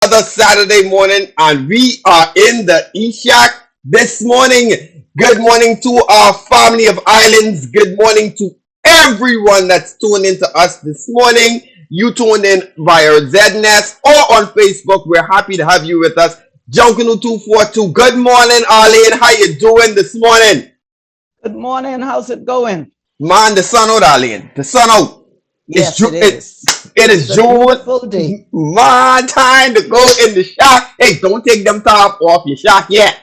another Saturday morning, and we are in the Ishak this morning. Good morning to our family of islands. Good morning to everyone that's tuned in to us this morning. You tuned in via ZNS or on Facebook. We're happy to have you with us. Junkanoo 242. Good morning, Arlene. How you doing this morning? Good morning. How's it going? Man, the sun out, Arlene. The sun out. It's Yes, it is. it It's is a June. beautiful day. My time to go in the shop. Hey, don't take them top off your shop yet.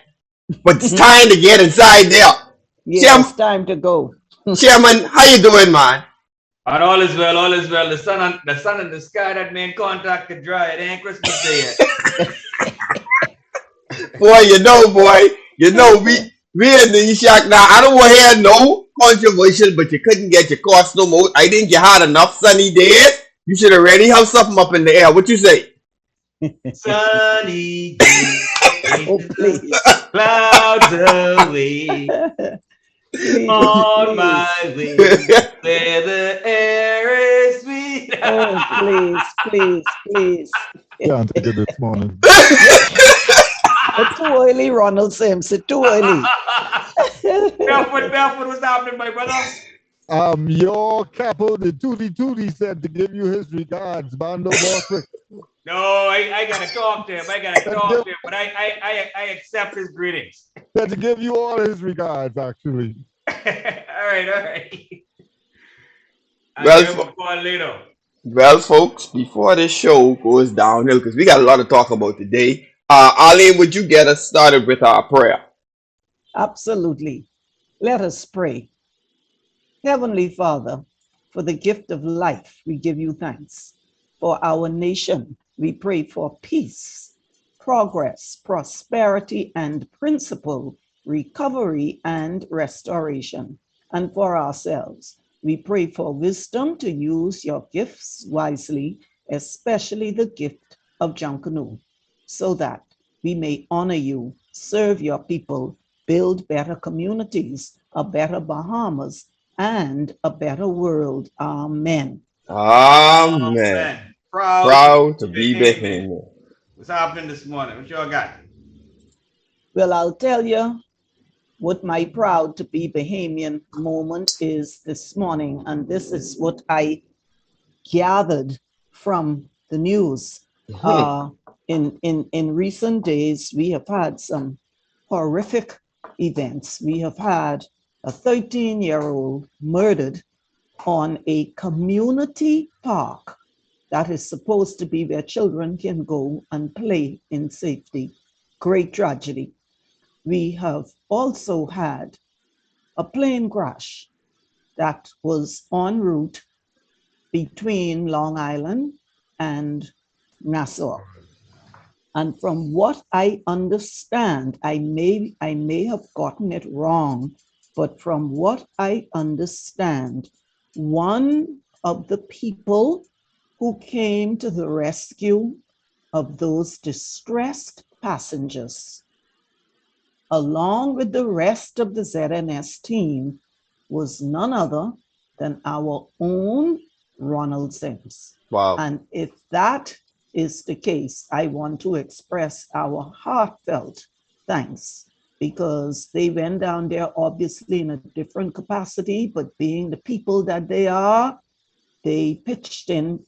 But it's time to get inside there. Yes, Chairman, time to go. Chairman, how you doing, man? And all is well, all is well. The sun in the sky that made contact to dry. It ain't Christmas Day yet. Boy, we in the shack now. I don't want to hear no controversial, but you couldn't get your cost no more. I think you had enough sunny days. You should already have something up in the air. What you say? Sunny day, Oh, chasing the please. clouds away. Please, On my please. way, where the air is sweet. Oh, please, please, please. Can't take it this morning. It's too early, Ronald Sims. It's too early. Barefoot, what's happening, my brother? Your capo, the Tootie Tootie, said to give you his regards, Bando Borthwick. No, I gotta talk to him. I gotta Said to talk give, to him, but I accept his greetings. said to give you all his regards, actually. All right, all right. I'll well, give him a call later. well, folks, before this show goes downhill, because we got a lot to talk about today, Arlene, would you get us started with our prayer? Absolutely. Let us pray. Heavenly Father, for the gift of life, we give you thanks. For our nation, we pray for peace, progress, prosperity, and principle, recovery, and restoration. And for ourselves, we pray for wisdom to use your gifts wisely, especially the gift of Junkanoo, so that we may honor you, serve your people, build better communities, a better Bahamas, and a better world. Amen. Oh Amen. man, proud to Proud to be be Bahamian. Bahamian. What's happening this morning? What y'all got? Well, I'll tell you what my proud to be Bahamian moment is this morning, and this is what I gathered from the news. Mhm. Uh, in recent days, we have had some horrific events. We have had a 13-year-old murdered on a community park that is supposed to be where children can go and play in safety. Great tragedy. We have also had a plane crash that was en route between Long Island and Nassau. And from what I understand, I may have gotten it wrong, but from what I understand, one of the people who came to the rescue of those distressed passengers, along with the rest of the ZNS team, was none other than our own Ronald Sims. Wow. And if that is the case, I want to express our heartfelt thanks, because they went down there obviously in a different capacity, but being the people that they are, they pitched in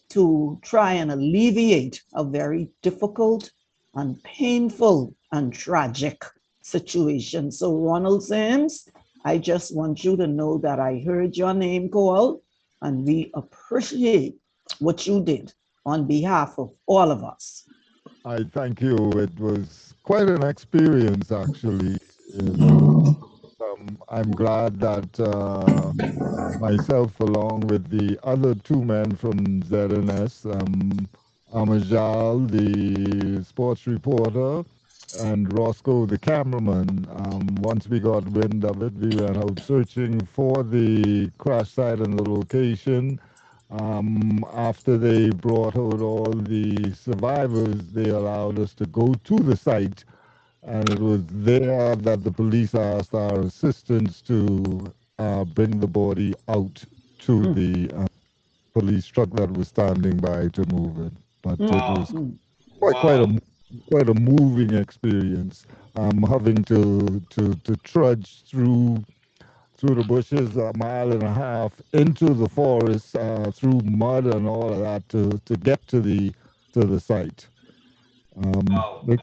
to try and alleviate a very difficult and painful and tragic situation. So, Ronald Sims, I just want you to know that I heard your name called, and we appreciate what you did on behalf of all of us. I thank you. It was quite an experience, actually. You know, I'm glad that myself, along with the other two men from ZNS, Amajal, the sports reporter, and Roscoe, the cameraman, once we got wind of it, we went out searching for the crash site and the location. After they brought out all the survivors, they allowed us to go to the site, and it was there that the police asked our assistance to bring the body out to Mm, the police truck that was standing by to move it. But it Oh, was mm. quite Wow. a quite a moving experience. Having to trudge through the bushes a mile and a half into the forest through mud and all of that to get to the site. Wow. Look,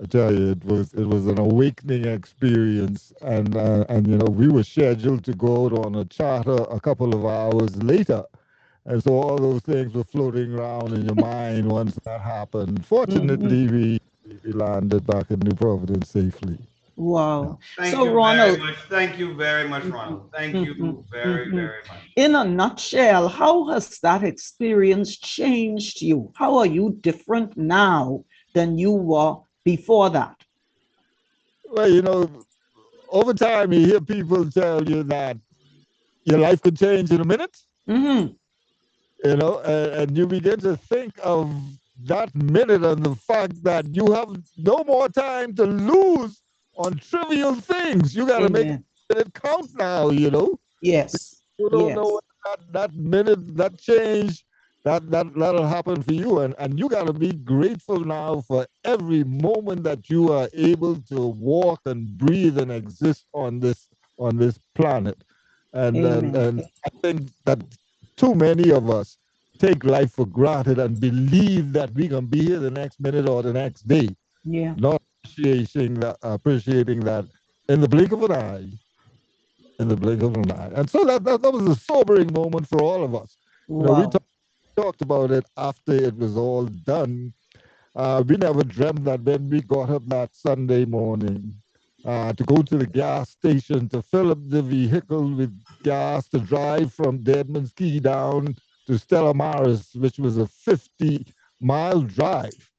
I tell you, it was an awakening experience, and we were scheduled to go out on a charter a couple of hours later, and so all those things were floating around in your mind once that happened. Mhm. Fortunately, we landed back in New Providence safely. Yeah. Wow. Thank So, you very Ronald, much. Thank you very much, mhm, Ronald. Thank mhm, you very, mhm. very much. In a nutshell, how has that experience changed you? How are you different now than you were before that? Well, over time, you hear people tell you that your life could change in a minute, Hmm. and you begin to think of that minute and the fact that you have no more time to lose on trivial things. You got to make Amen. it count now. Yes. You don't know Yes. when that minute, that change, that'll happen for you, and you got to be grateful now for every moment that you are able to walk and breathe and exist on this planet. Amen. And I think that too many of us take life for granted and believe that we can be here the next minute or the next day, Yeah. not appreciating that in the blink of an eye, in the blink of an eye. And so that was a sobering moment for all of us. We Wow. talked about it after it was all done. We never dreamt that when we got up that Sunday morning to go to the gas station to fill up the vehicle with gas to drive from Deadman's Key down to Stella Maris, which was a 50-mile drive,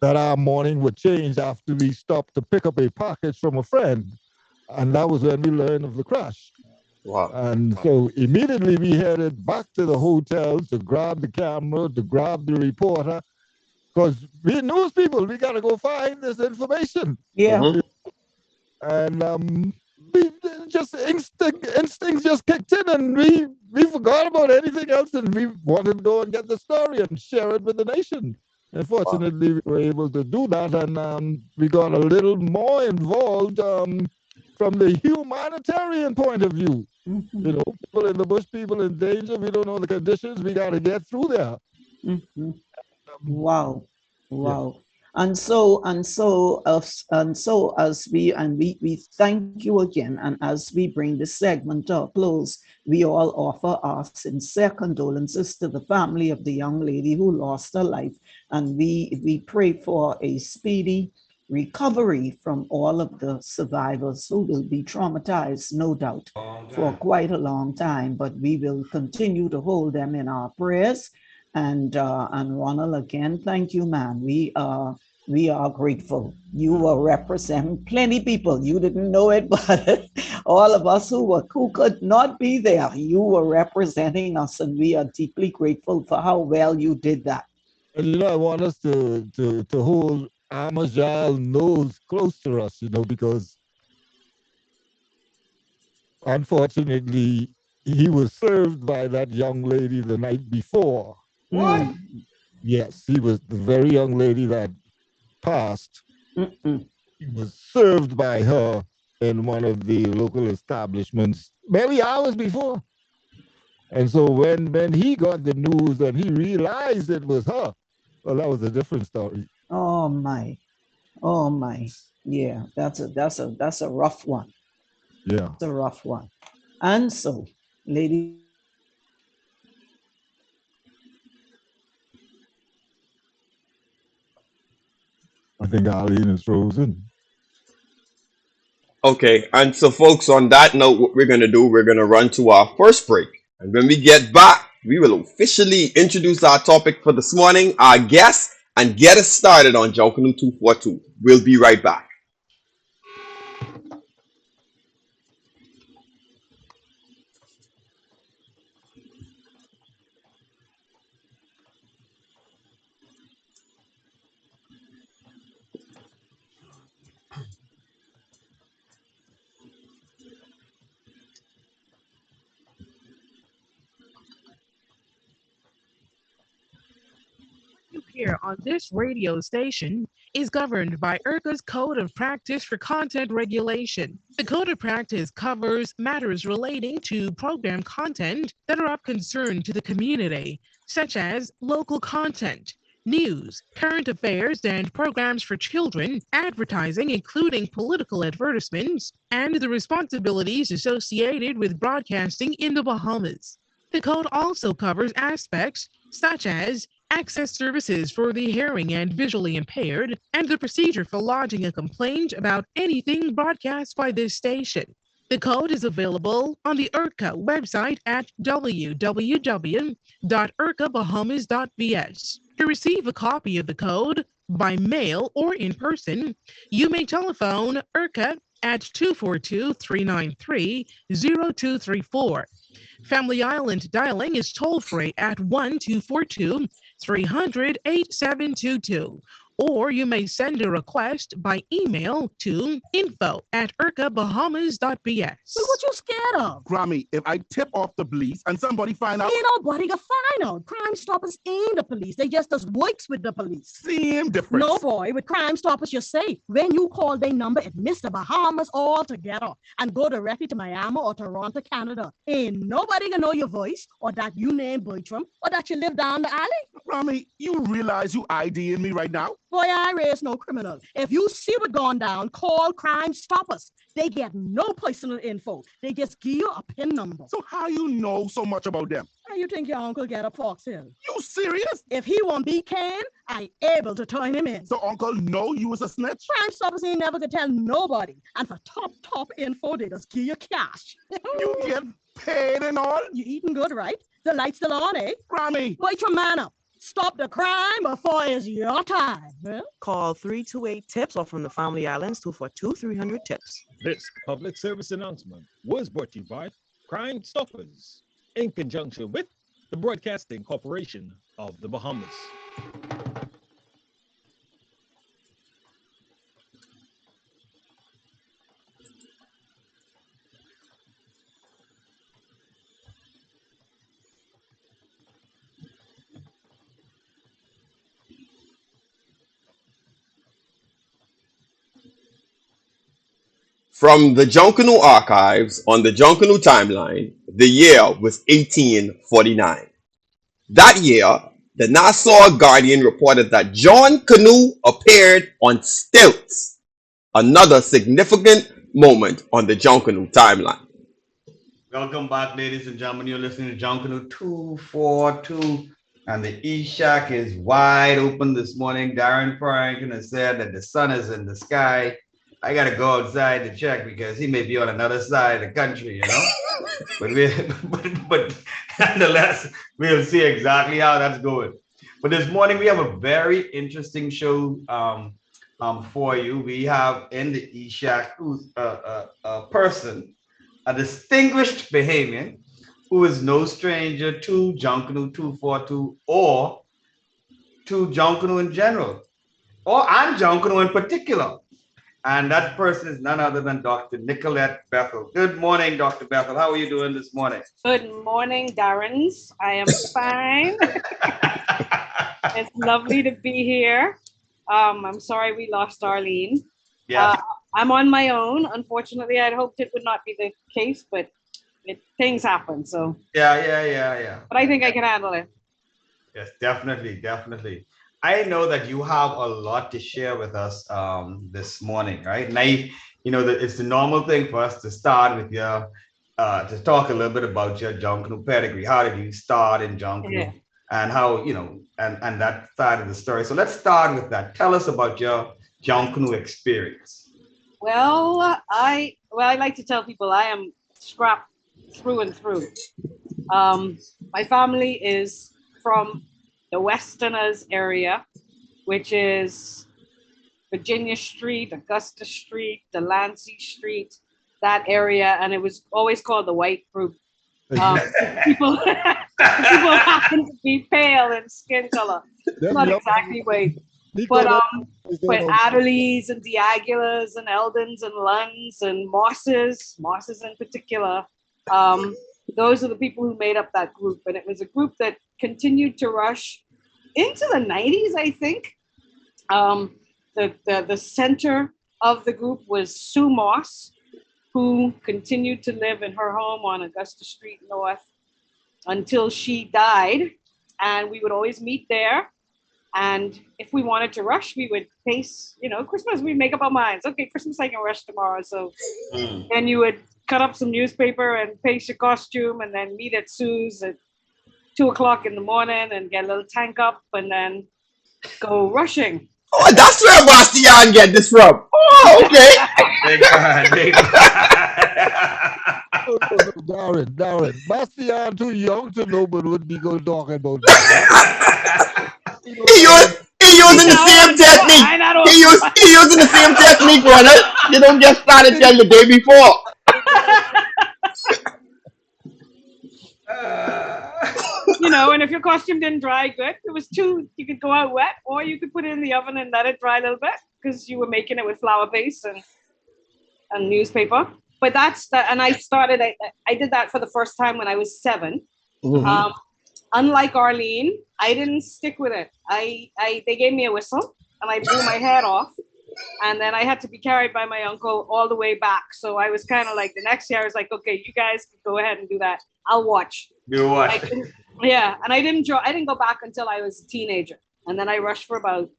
that our morning would change after we stopped to pick up a package from a friend. And that was when we learned of the crash. Wow. And so immediately we headed back to the hotel to grab the camera, to grab the reporter, because we news people, we got to go find this information. Yeah. Mm-hmm. And we just instincts just kicked in, and we forgot about anything else, and we wanted to go and get the story and share it with the nation. And Wow. fortunately, we were able to do that, and we got a little more involved from the humanitarian point of view. Hmm. People in the bush, people in danger. We don't know the conditions. We got to get through there. Hmm. Um, Wow. yeah, Wow. And so as we thank you again. And as we bring this segment to a close, we all offer our sincere condolences to the family of the young lady who lost her life. And we pray for a speedy recovery from all of the survivors who will be traumatized, no doubt, Long for time. quite a long time. But we will continue to hold them in our prayers. And Ronald, again, thank you, man. We are grateful. You were representing plenty people. You didn't know it, but all of us who could not be there, you were representing us, and we are deeply grateful for how well you did that. and I want us to hold Amajal nose close to us, because unfortunately he was served by that young lady the night before. What? Mm, Yes, he was the very young lady that passed. mm-mm. He was served by her in one of the local establishments many hours before. And so when he got the news and he realized it was her, well, that was a different story. Oh my, oh my, yeah. That's a rough one. Yeah, It's a rough one. And so, ladies and gentlemen, we are going to close this segment I think Arlene is frozen. Okay, and so folks, on that note, what we're gonna do, we're gonna run to our first break. And when we get back, we will officially introduce our topic for this morning, our guest, and get us started on Junkanoo 242. We'll be right back. appear on this radio station is governed by IRCA's Code of Practice for Content Regulation. The Code of Practice covers matters relating to program content that are of concern to the community, such as local content, news, current affairs, and programs for children, advertising, including political advertisements, and the responsibilities associated with broadcasting in the Bahamas. The code also covers aspects such as access services for the hearing and visually impaired, and the procedure for lodging a complaint about anything broadcast by this station. The code is available on the IRCA website at www.ircabahamas.vs. To receive a copy of the code by mail or in person, you may telephone IRCA at 242-393-0234. Family Island dialing is toll-free at 1-242-300-8722. Or you may send a request by email to info@ircabahamas.bs. Well, what you scared of? Grammy, if I tip off the police and somebody find out, Ain't nobody gonna find out. Crime Stoppers ain't the police. They just does works with the police. same difference. No, boy, with Crime Stoppers, you say, when you call their number, it miss the Bahamas altogether and go directly to Miami or Toronto, Canada. Ain't nobody gonna know your voice or that you name Bertram or that you live down the alley. Grammy, you realize you IDing me right now? Boy, I raise no criminal. If you see what gone down, call Crime Stoppers. They get no personal info. They just give you a PIN number. So how you know so much about them? How you think your uncle get a Fox Hill? You serious? If he won't be canned, I able to turn him in. So uncle know you was a snitch? Crime Stoppers ain't never gonna tell nobody. And for top info, they just give you cash. You get paid and all? You eating good, right? The light's still on, eh? Grammy, Wait your man up. Stop the crime before it's your time. Huh? Call 328-TIPS or from the Family Islands 242-300-TIPS. This public service announcement was brought to you by Crime Stoppers in conjunction with the Broadcasting Corporation of the Bahamas. From the Junkanoo archives on the Junkanoo timeline, the year was 1849. That year, the Nassau Guardian reported that John Canoe appeared on stilts, another significant moment on the Junkanoo timeline. Welcome back, ladies and gentlemen. You're listening to Junkanoo 242, and the E-Shack is wide open this morning. Darren Farrington has said that the sun is in the sky. I got to go outside to check because he may be on another side of the country, but nonetheless, we'll see exactly how that's going. But this morning, we have a very interesting show for you. We have in the E-Shack a person, a distinguished Bahamian who is no stranger to Junkanoo 242 or to Junkanoo in general, and Junkanoo in particular. And that person is none other than Dr. Nicolette Bethel. Good morning, Dr. Bethel. How are you doing this morning? Good morning, Darrens. I am fine. It's lovely to be here. I'm sorry we lost Arlene. Yeah. I'm on my own. Unfortunately, I'd hoped it would not be the case, but things happen. So Yeah. but I think I can handle it. Yes, definitely. I know that you have a lot to share with us this morning, right? Now, it's the normal thing for us to start with your, to talk a little bit about your Junkanoo pedigree. How did you start in Junkanoo? Yeah. And how, and that side of the story. So let's start with that. Tell us about your Junkanoo experience. Well, I like to tell people I am strapped through and through. My family is from the Westerners area, which is Virginia Street, Augusta Street, Delancey Street, that area, and it was always called the white group. People happen to be pale in skin color. Not exactly white. But Adderleys and Diagulas and Eldons and Lunds and Mosses in particular, those are the people who made up that group. And it was a group that continued to rush into the 90s, I think. Um, the center of the group was Sue Moss, who continued to live in her home on Augusta Street North until she died. And we would always meet there. And if we wanted to rush, we would pace, Christmas, we make up our minds. Okay, Christmas, I can rush tomorrow. So Mm. then you would cut up some newspaper and paste your costume and then meet at Sue's at 2 o'clock in the morning and get a little tank up and then go rushing. Oh, that's where Bastian get this from. Oh, okay. Big man, big man. No, no, no, Darren. Bastian too young to know, but what we go talking about that. You know, He Darren, using the same technique. I not He using the same technique, brother. You don't get started till the day before. And if your costume didn't dry good, it was you could go out wet or you could put it in the oven and let it dry a little bit because you were making it with flour paste and newspaper. But that's that. And I did that for the first time when I was 7. Mhm. Unlike Arlene, I didn't stick with it. They gave me a whistle and I blew my head off. And then I had to be carried by my uncle all the way back. So I was kind of like, the next year I was like, okay, you guys go ahead and do that. I'll watch. You watch. Yeah, and I didn't go back until I was a teenager, and then I rushed for about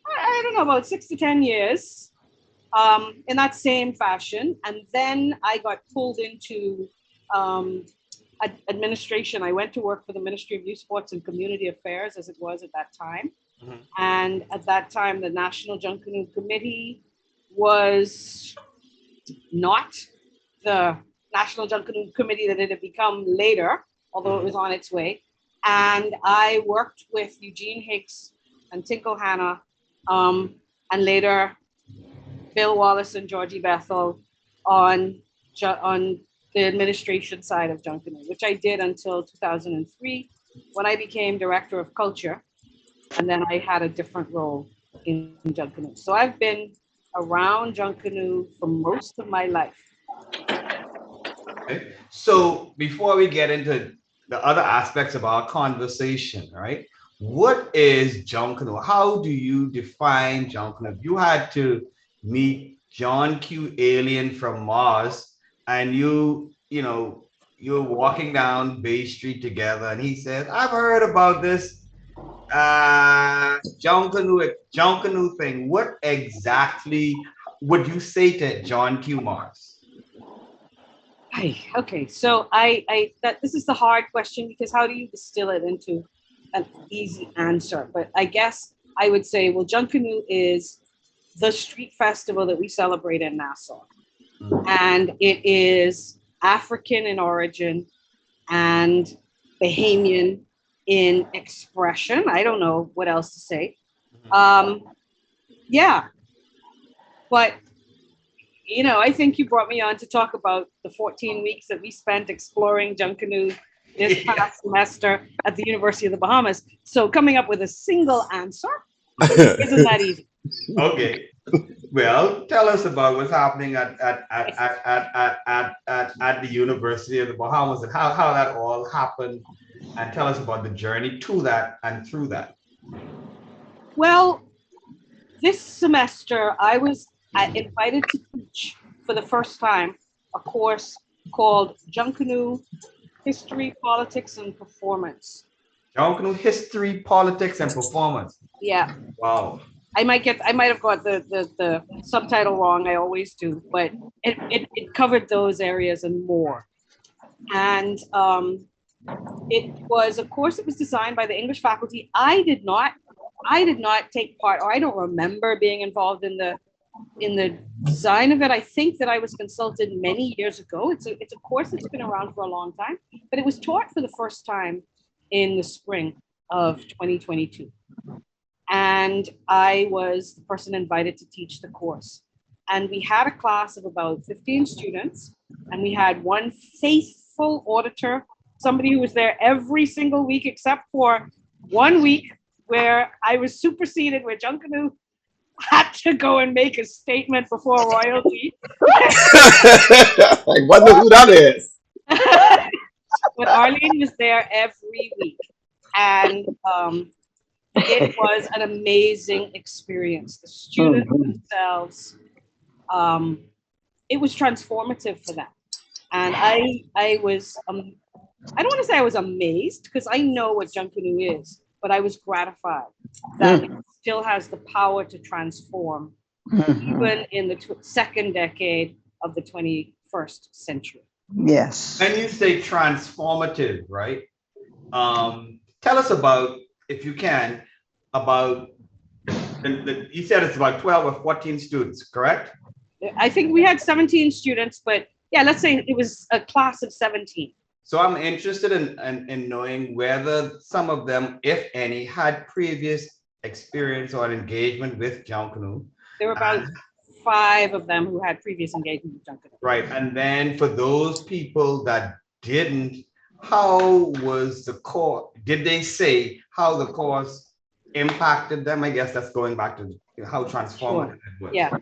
I don't know about 6 to 10 years, in that same fashion, and then I got pulled into administration. I went to work for the Ministry of Youth Sports and Community Affairs, as it was at that time, Mhm. and at that time the National Junkanoo Committee was not the National Junkanoo Committee that it had become later, although it was on its way. And I worked with Eugene Hicks and Tinkle Hanna, and later Bill Wallace and Georgie Bethel on the administration side of Junkanoo, which I did until 2003 when I became Director of Culture. And then I had a different role in Junkanoo. So I've been around Junkanoo for most of my life. Okay. So before we get into the other aspects of our conversation, right? What is Junkanoo? How do you define Junkanoo? If you had to meet John Q. Alien from Mars, and you're walking down Bay Street together, and he says, "I've heard about this Junkanoo thing." What exactly would you say to John Q. Mars? Okay, so this is the hard question because how do you distill it into an easy answer? But I guess I would say, well, Junkanoo is the street festival that we celebrate in Nassau, and it is African in origin and Bahamian in expression. I don't know what else to say. Yeah, but I think you brought me on to talk about the 14 weeks that we spent exploring Junkanoo this past semester at the University of the Bahamas. So coming up with a single answer isn't that easy. Okay. Well, tell us about what's happening at the University of the Bahamas and how that all happened, and tell us about the journey to that and through that. Well, this semester I was invited to teach for the first time a course called Junkanoo History, Politics, and Performance. Junkanoo History, Politics, and Performance. Yeah. Wow. I might have got the subtitle wrong. I always do, but it covered those areas and more. And it was a course that was designed by the English faculty. I did not take part, or I don't remember being involved in the design of it. I think that I was consulted many years ago. It's a course that's been around for a long time, but it was taught for the first time in the spring of 2022. And I was the person invited to teach the course. And we had a class of about 15 students, and we had one faithful auditor, somebody who was there every single week except for 1 week where I was superseded, where Junkanoo had to go and make a statement before royalty. I wonder who that is. But Arlene was there every week. And It was an amazing experience. The students themselves, it was transformative for them. And I was, I don't want to say I was amazed because I know what Junkanoo is, but I was gratified that it still has the power to transform even in the second decade of the 21st century. Yes. And you say transformative, right? Tell us about, if you can, about you said it's about 12 or 14 students, correct? I think we had 17 students, but yeah, let's say it was a class of 17. So I'm interested in knowing whether some of them, if any, had previous experience or engagement with Junkanoo. There were about 5 of them who had previous engagement with Junkanoo. Right, and then for those people that didn't, how was the course? Did they say how the course impacted them? I guess that's going back to how transformative it was. Yeah.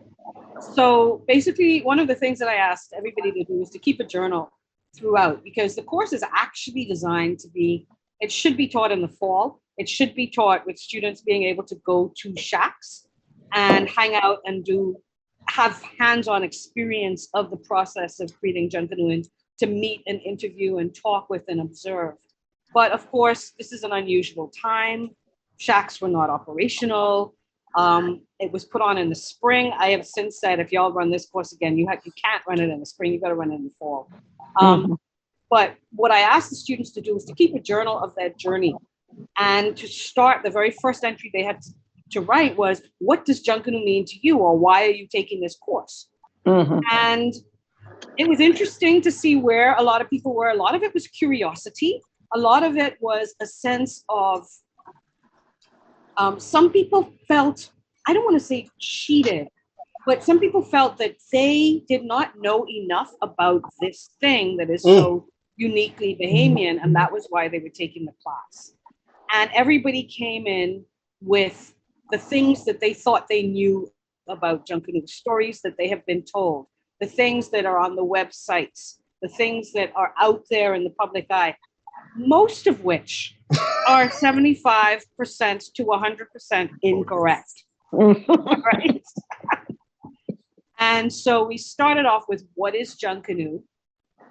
So basically, one of the things that I asked everybody to do is to keep a journal throughout, because the course is actually designed to be, it should be taught in the fall. It should be taught with students being able to go to shacks and hang out and have hands-on experience of the process of creating Junkanoo, and to meet and interview and talk with and observe. But of course, this is an unusual time. Shacks were not operational. It was put on in the spring. I have since said, if y'all run this course again, you can't run it in the spring. You got to run it in the fall. But what I asked the students to do was to keep a journal of their journey, and to start, the very first entry they had to write was, what does Junkanoo mean to you, or why are you taking this course? And it was interesting to see where a lot of people were. A lot of it was curiosity. A lot of it was a sense of, some people felt, I don't want to say cheated, but some people felt that they did not know enough about this thing that is so uniquely Bahamian, and that was why they were taking the class. And everybody came in with the things that they thought they knew about Junkanoo, stories that they have been told, the things that are on the websites, the things that are out there in the public eye, most of which are 75% to 100% incorrect. Right? And so we started off with, what is Junkanoo?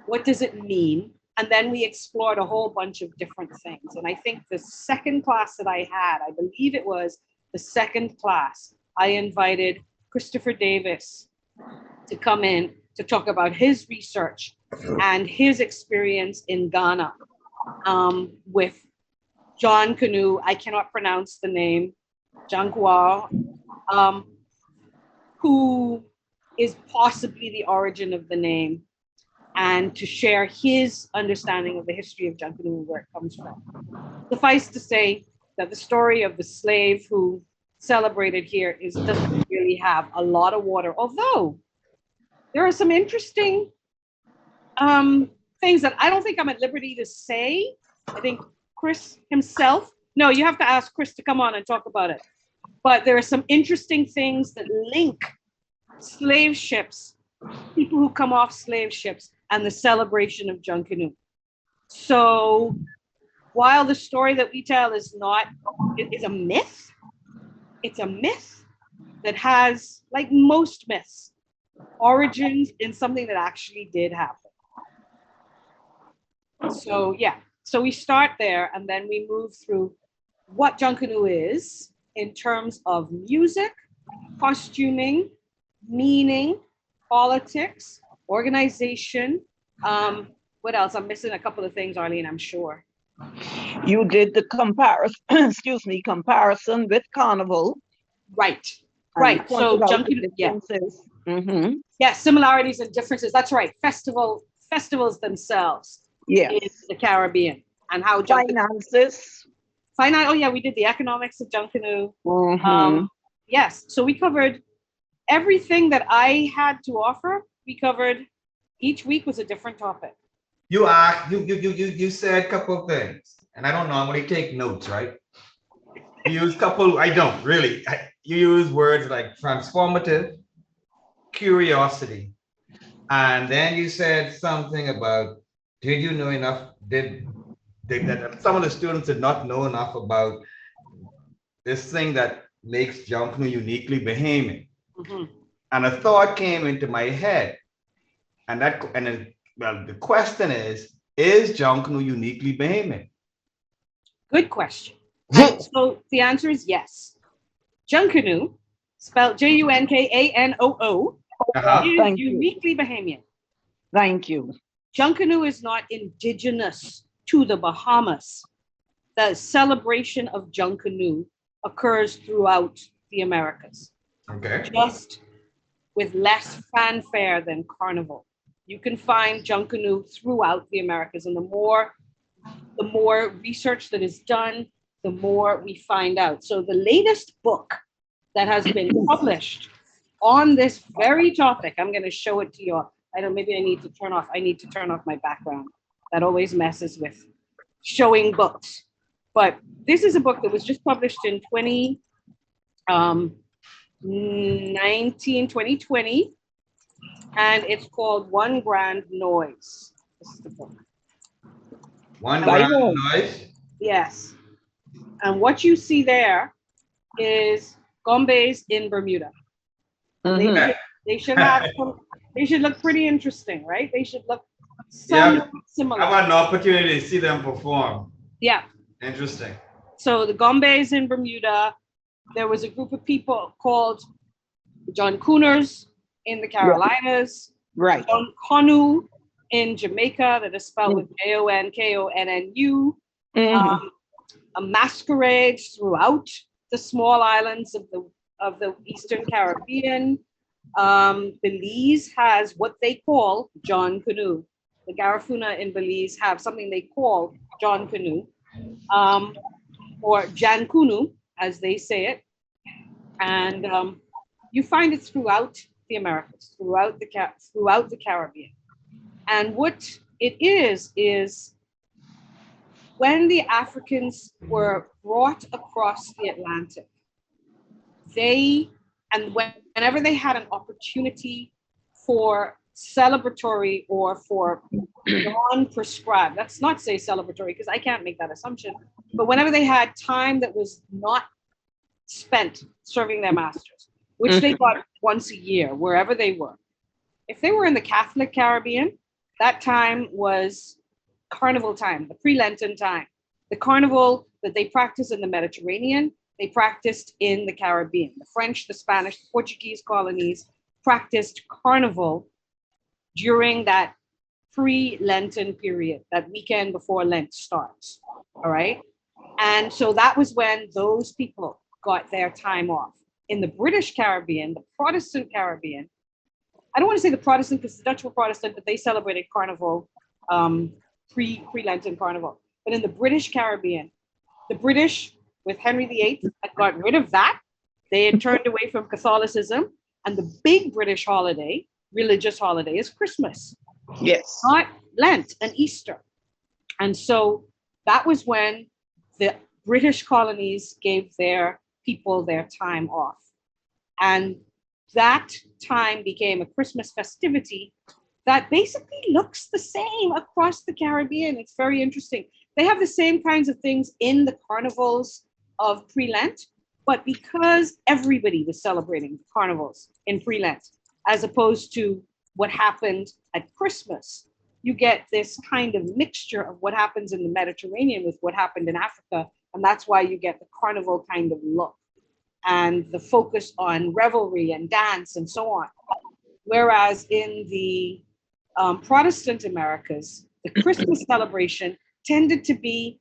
What does it mean? And then we explored a whole bunch of different things. And I think the second class that I had, I believe it was the second class, I invited Christopher Davis to come in to talk about his research and his experience in Ghana with Junkanoo. I cannot pronounce the name, Jankwa, who is possibly the origin of the name, and to share his understanding of the history of Junkanoo and where it comes from. Suffice to say that the story of the slave who celebrated here doesn't really have a lot of water, although there are some interesting things that I don't think I'm at liberty to say. I think Chris himself, no, you have to ask Chris to come on and talk about it. But there are some interesting things that link slave ships, people who come off slave ships, and the celebration of Junkanoo. So while the story that we tell is a myth, it's a myth that has, like most myths, origins in something that actually did happen. So yeah, so we start there, and then we move through what Junkanoo is in terms of music, costuming, meaning, politics, organization. What else? I'm missing a couple of things, Arlene, I'm sure. You did the comparison with Carnival. Right. So Junkanoo, yeah, similarities and differences. That's right. Festivals themselves in the Caribbean, and how finances. Oh yeah, we did the economics of Junkanoo. Yes, so we covered everything that I had to offer. We covered. Each week was a different topic. You said a couple of things, and I don't normally take notes, right? You use I don't really. You use words like transformative, curiosity, and then you said something about, did you know enough? Did that some of the students did not know enough about this thing that makes Junkanoo uniquely Bahamian. Mhm. And a thought came into my head. Well, the question is Junkanoo uniquely Bahamian? Good question. And so the answer is yes. Junkanoo, spelled Junkanoo, Uh-huh. is Thank you. uniquely Bahamian. Thank you. Junkanoo is not indigenous to the Bahamas. The celebration of Junkanoo occurs throughout the Americas, Okay. just with less fanfare than Carnival. You can find Junkanoo throughout the Americas, and the more research that is done, the more we find out. So the latest book that has been published on this very topic, I'm going to show it to you. I don't. Maybe I need to turn off my background. That always messes with showing books. But this is a book that was just published in 2020, and it's called One Grand Noise. This is the book. One Right grand on. noise. Yes. And what you see there is Gombe's in Bermuda. Mhm. They should have they should look pretty interesting, right? They should look Yeah. somewhat similar. I've had an opportunity to see them perform. Yeah. Interesting. So the Gombe's in Bermuda. There was a group of people called the Junkaners in the Carolinas. Right. Junkanoo in Jamaica, that is spelled with Jonkonnu. Mhm. A masquerade throughout the small islands of the Eastern Caribbean. Belize has what they call Junkanoo. The Garifuna in Belize have something they call Junkanoo, or Junkanoo, as they say it. And you find it throughout the Americas, throughout the Caribbean. And what it is when the Africans were brought across the Atlantic, whenever they had an opportunity for celebratory or for non-prescribed, let's not say celebratory because I can't make that assumption, but whenever they had time that was not spent serving their masters, which they got once a year, wherever they were. If they were in the Catholic Caribbean, that time was carnival time, the pre-Lenten time. The carnival that they practiced in the Mediterranean, they practiced in the Caribbean. The French, the Spanish, the Portuguese colonies practiced carnival during that pre-Lenten period, that weekend before Lent starts, all right? And so that was when those people got their time off. In the British Caribbean, the Protestant Caribbean, I don't want to say the Protestant because the Dutch were Protestant, but they celebrated Carnival, pre-Lenten Carnival. But in the British Caribbean, the British, with Henry VIII, had got rid of that. They had turned away from Catholicism, and the big British holiday, religious holiday, is Christmas. Yes. Not Lent and Easter. And so that was when the British colonies gave their people their time off. And that time became a Christmas festivity that basically looks the same across the Caribbean. It's very interesting. They have the same kinds of things in the carnivals of pre-Lent, but because everybody was celebrating carnivals in pre-Lent, as opposed to what happened at Christmas, you get this kind of mixture of what happens in the Mediterranean with what happened in Africa. And that's why you get the carnival kind of look and the focus on revelry and dance and so on. Whereas in the Protestant Americas, the Christmas celebration tended to be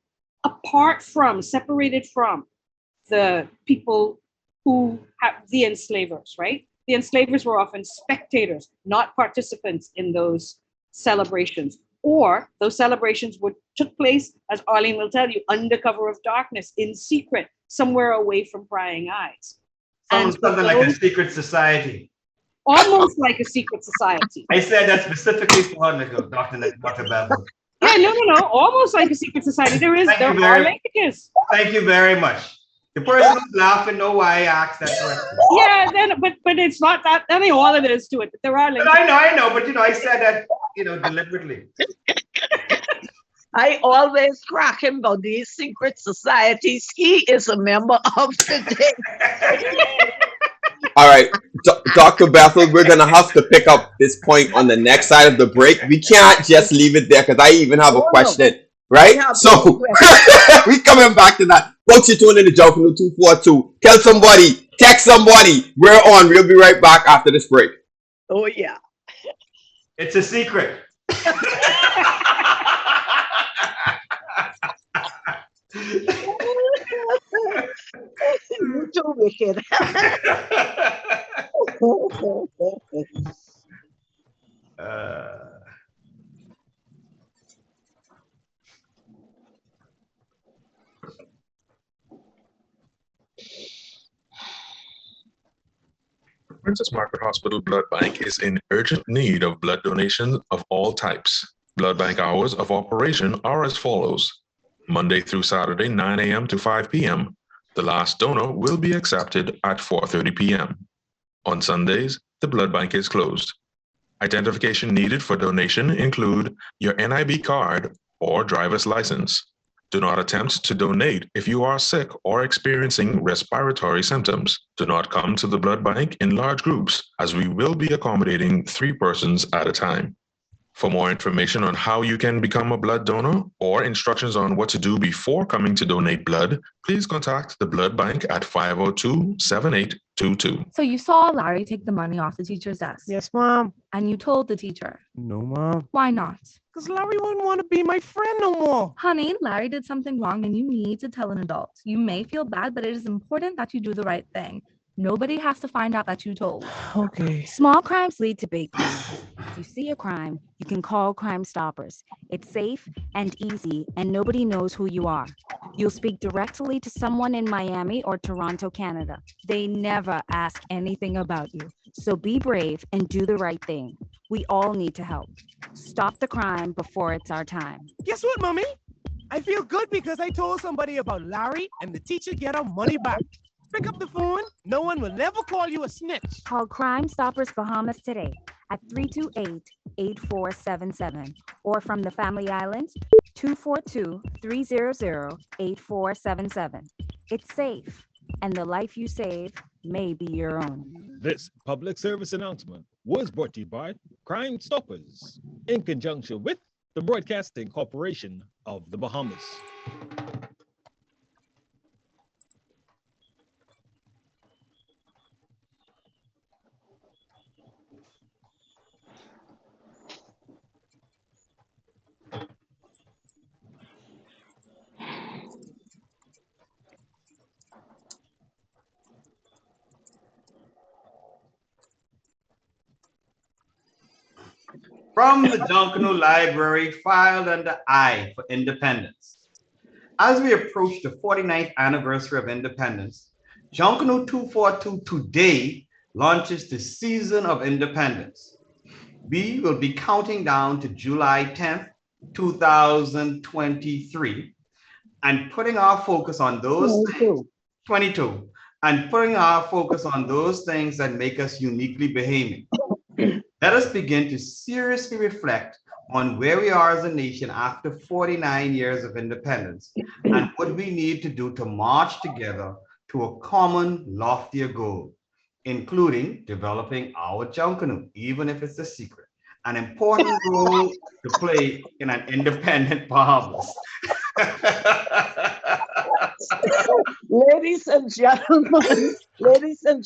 separated from the people who have the enslavers, right? The enslavers were often spectators, not participants in those celebrations. Or those celebrations took place, as Arlene will tell you, under cover of darkness, in secret, somewhere away from prying eyes. Sounds something like a secret society. Almost like a secret society. I said that specifically for Dr. Bethel. Yeah, no, almost like a secret society. There are linkages. Thank you very much. The person who's laughing know why I asked that question. Yeah, but it's not that. That ain't all it is to it. But there are linkages. I know, but I said that, deliberately. I always crack him about these secret societies. He is a member of today. All right, Dr. Bethel, we're gonna have to pick up this point on the next side of the break. We can't just leave it there because I even have a Oh no, question, we right? have more So questions. we coming back to that. Folks, you tune in to Junkanoo 242. Tell somebody, text somebody. We're on. We'll be right back after this break. Oh yeah. It's a secret. You too wicked. Uh, Princess Margaret Hospital Blood Bank is in urgent need of blood donations of all types. Blood bank hours of operation are as follows: Monday through Saturday, 9 a.m. to 5 p.m. The last donor will be accepted at 4:30 p.m. On Sundays, the blood bank is closed. Identification needed for donation include your NIB card or driver's license. Do not attempt to donate if you are sick or experiencing respiratory symptoms. Do not come to the blood bank in large groups, as we will be accommodating 3 persons at a time. For more information on how you can become a blood donor or instructions on what to do before coming to donate blood, please contact the blood bank at 502-7822. So you saw Larry take the money off the teacher's desk. Yes, Mom. And you told the teacher. No, Mom. Why not? Because Larry wouldn't want to be my friend no more. Honey, Larry did something wrong and you need to tell an adult. You may feel bad, but it is important that you do the right thing. Nobody has to find out that you told. Okay. Small crimes lead to big crimes. If you see a crime, you can call Crime Stoppers. It's safe and easy, and nobody knows who you are. You'll speak directly to someone in Miami or Toronto, Canada. They never ask anything about you. So be brave and do the right thing. We all need to help. Stop the crime before it's our time. Guess what, Mommy? I feel good because I told somebody about Larry and the teacher get our money back. Pick up the phone. No one will never call you a snitch. Call Crime Stoppers Bahamas today at 328-8477 or from the Family Islands, 242-300-8477. It's safe, and the life you save may be your own. This public service announcement was brought to you by Crime Stoppers in conjunction with the Broadcasting Corporation of the Bahamas. from the Junkanoo Library, filed under I for Independence. As we approach the 49th anniversary of independence, Junkanoo 242 today launches the Season of Independence. We will be counting down to July 10th, 2023, and putting our focus on those things, 22, and putting our focus on those things that make us uniquely Bahamian. Let us begin to seriously reflect on where we are as a nation after 49 years of independence and what we need to do to march together to a common, loftier goal, including developing our Junkanoo, even if it's a secret, an important role to play in an independent Bahamas. Ladies and gentlemen, welcome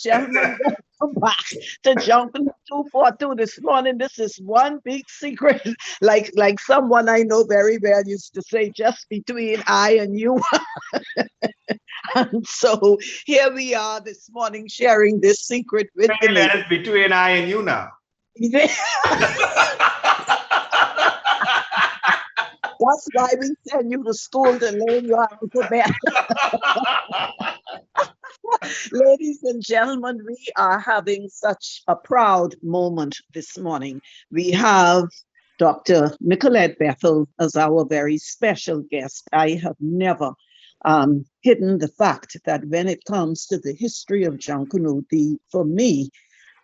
back to Junkanoo 242 this morning. This is one big secret, like someone I know very well used to say, just between I and you. And so here we are this morning sharing this secret with the ladies. It's between I and you now. That's why we send you to school to learn your alphabet. Ladies and gentlemen, we are having such a proud moment this morning. We have Dr. Nicolette Bethel as our very special guest. I have never hidden the fact that when it comes to the history of Junkanoo, for me,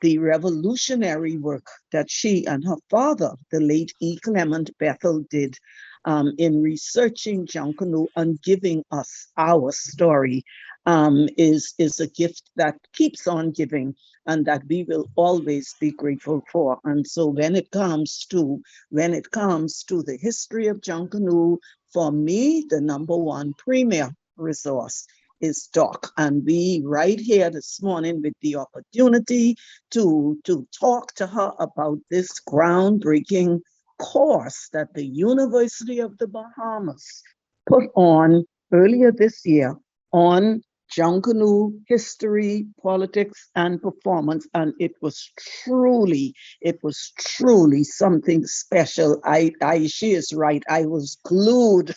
the revolutionary work that she and her father, the late E. Clement Bethel, did in researching Junkanoo and giving us our story is a gift that keeps on giving and that we will always be grateful for. And so when it comes to the history of Junkanoo, for me, the number one premier resource is Doc. And we right here this morning with the opportunity to talk to her about this groundbreaking course that the University of the Bahamas put on earlier this year on Junkanoo history, politics, and performance, and it was truly something special. She is right. I was glued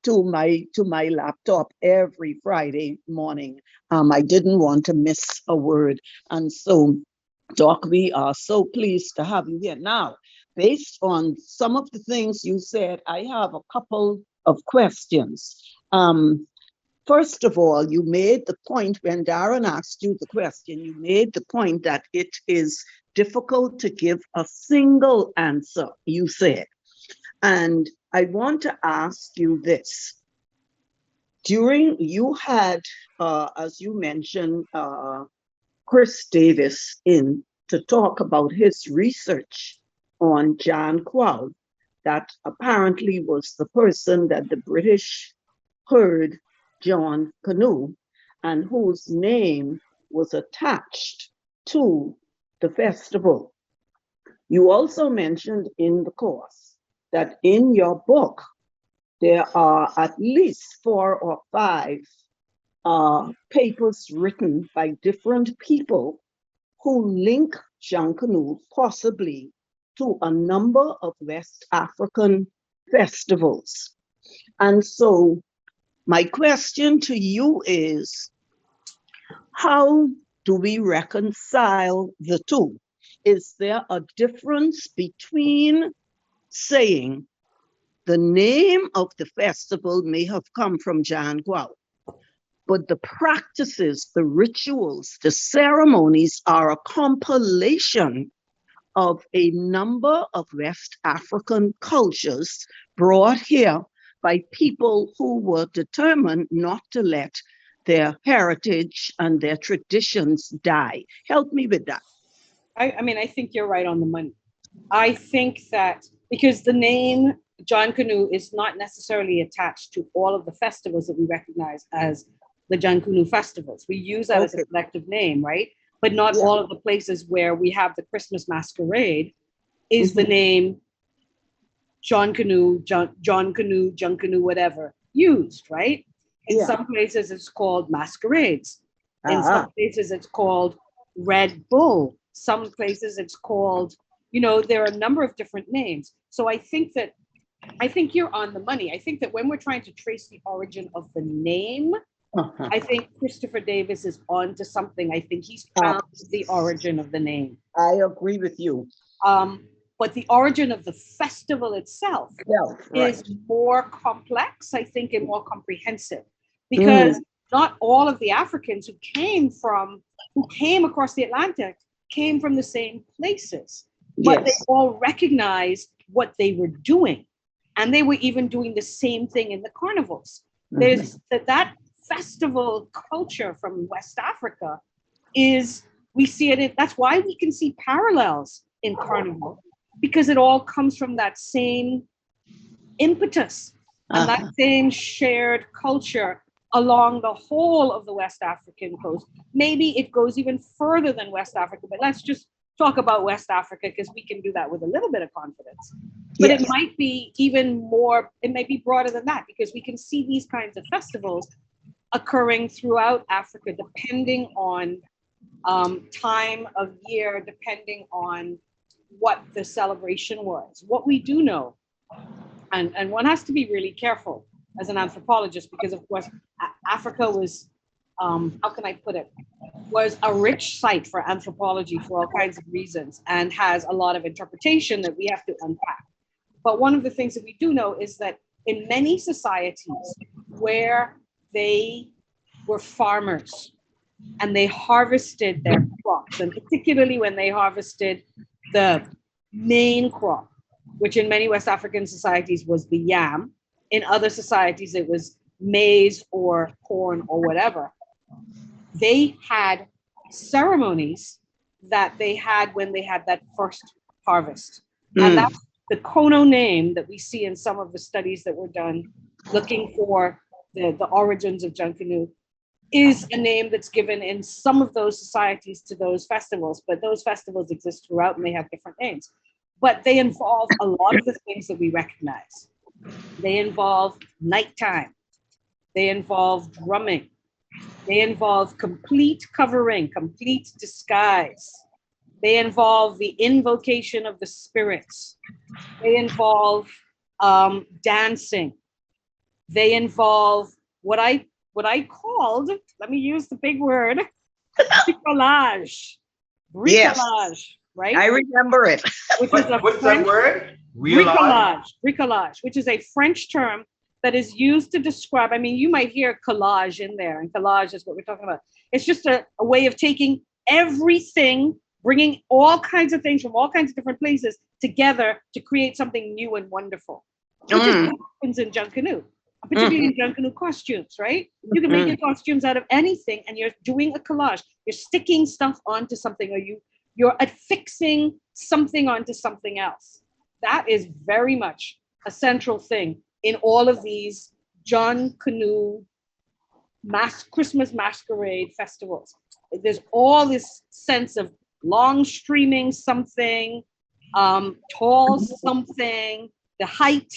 to my laptop every Friday morning. I didn't want to miss a word, and so, Doc, we are so pleased to have you here now. Based on some of the things you said, I have a couple of questions. First of all, you made the point when Darren asked you the question, you made the point that it is difficult to give a single answer, you said. And I want to ask you this. You had, as you mentioned, Chris Davis in to talk about his research on Jan Quow, that apparently was the person that the British heard Junkanoo and whose name was attached to the festival. You also mentioned in the course that in your book, there are at least 4 or 5 papers written by different people who link Junkanoo possibly to a number of West African festivals. And so my question to you is, how do we reconcile the two? Is there a difference between saying the name of the festival may have come from Jan Quow, but the practices, the rituals, the ceremonies are a compilation of a number of West African cultures brought here by people who were determined not to let their heritage and their traditions die? Help me with that. I mean, I think you're right on the money. I think that because the name Junkanoo is not necessarily attached to all of the festivals that we recognize as the Junkanoo festivals. We use that as a collective name, right? But not all of the places where we have the Christmas masquerade is the name Junkanoo, Junkanoo, whatever, used, right? In some places it's called masquerades. In some places it's called Red Bull. Some places it's called, there are a number of different names. So I think you're on the money. I think that when we're trying to trace the origin of the name, I think Christopher Davis is on to something. I think he's found the origin of the name. I agree with you. But the origin of the festival itself is more complex, I think, and more comprehensive, because not all of the Africans who came across the Atlantic came from the same places, but they all recognized what they were doing, and they were even doing the same thing in the carnivals. There's that festival culture from West Africa we see it. That's why we can see parallels in carnival, because it all comes from that same impetus and that same shared culture along the whole of the West African coast. Maybe it goes even further than West Africa, but let's just talk about West Africa because we can do that with a little bit of confidence. But it might be even more, it may be broader than that, because we can see these kinds of festivals occurring throughout Africa, depending on time of year, depending on what the celebration was. What we do know, and one has to be really careful as an anthropologist, because of course Africa was, how can I put it, was a rich site for anthropology for all kinds of reasons, and has a lot of interpretation that we have to unpack. But one of the things that we do know is that in many societies where they were farmers and they harvested their crops, and particularly when they harvested the main crop, which in many West African societies was the yam. In other societies, it was maize or corn or whatever. They had ceremonies that they had when they had that first harvest. And that's the Kono name that we see in some of the studies that were done looking for the origins of Junkanoo is a name that's given in some of those societies to those festivals, but those festivals exist throughout and they have different names. But they involve a lot of the things that we recognize. They involve nighttime. They involve drumming. They involve complete covering, complete disguise. They involve the invocation of the spirits. They involve dancing. They involve what I called, let me use the big word, bricolage. Bricolage, Yes, right? I remember it. Which is a What's French that word? bricolage, which is a French term that is used to describe, I mean, you might hear collage in there, and collage is what we're talking about. It's just a way of taking everything, bringing all kinds of things from all kinds of different places together to create something new and wonderful, which is what happens in Junkanoo, particularly in Junkanoo costumes, right? You can make your costumes out of anything, and you're doing a collage. You're sticking stuff onto something, or you're affixing something onto something else. That is very much a central thing in all of these Junkanoo Christmas masquerade festivals. There's all this sense of long streaming something, tall something, the height,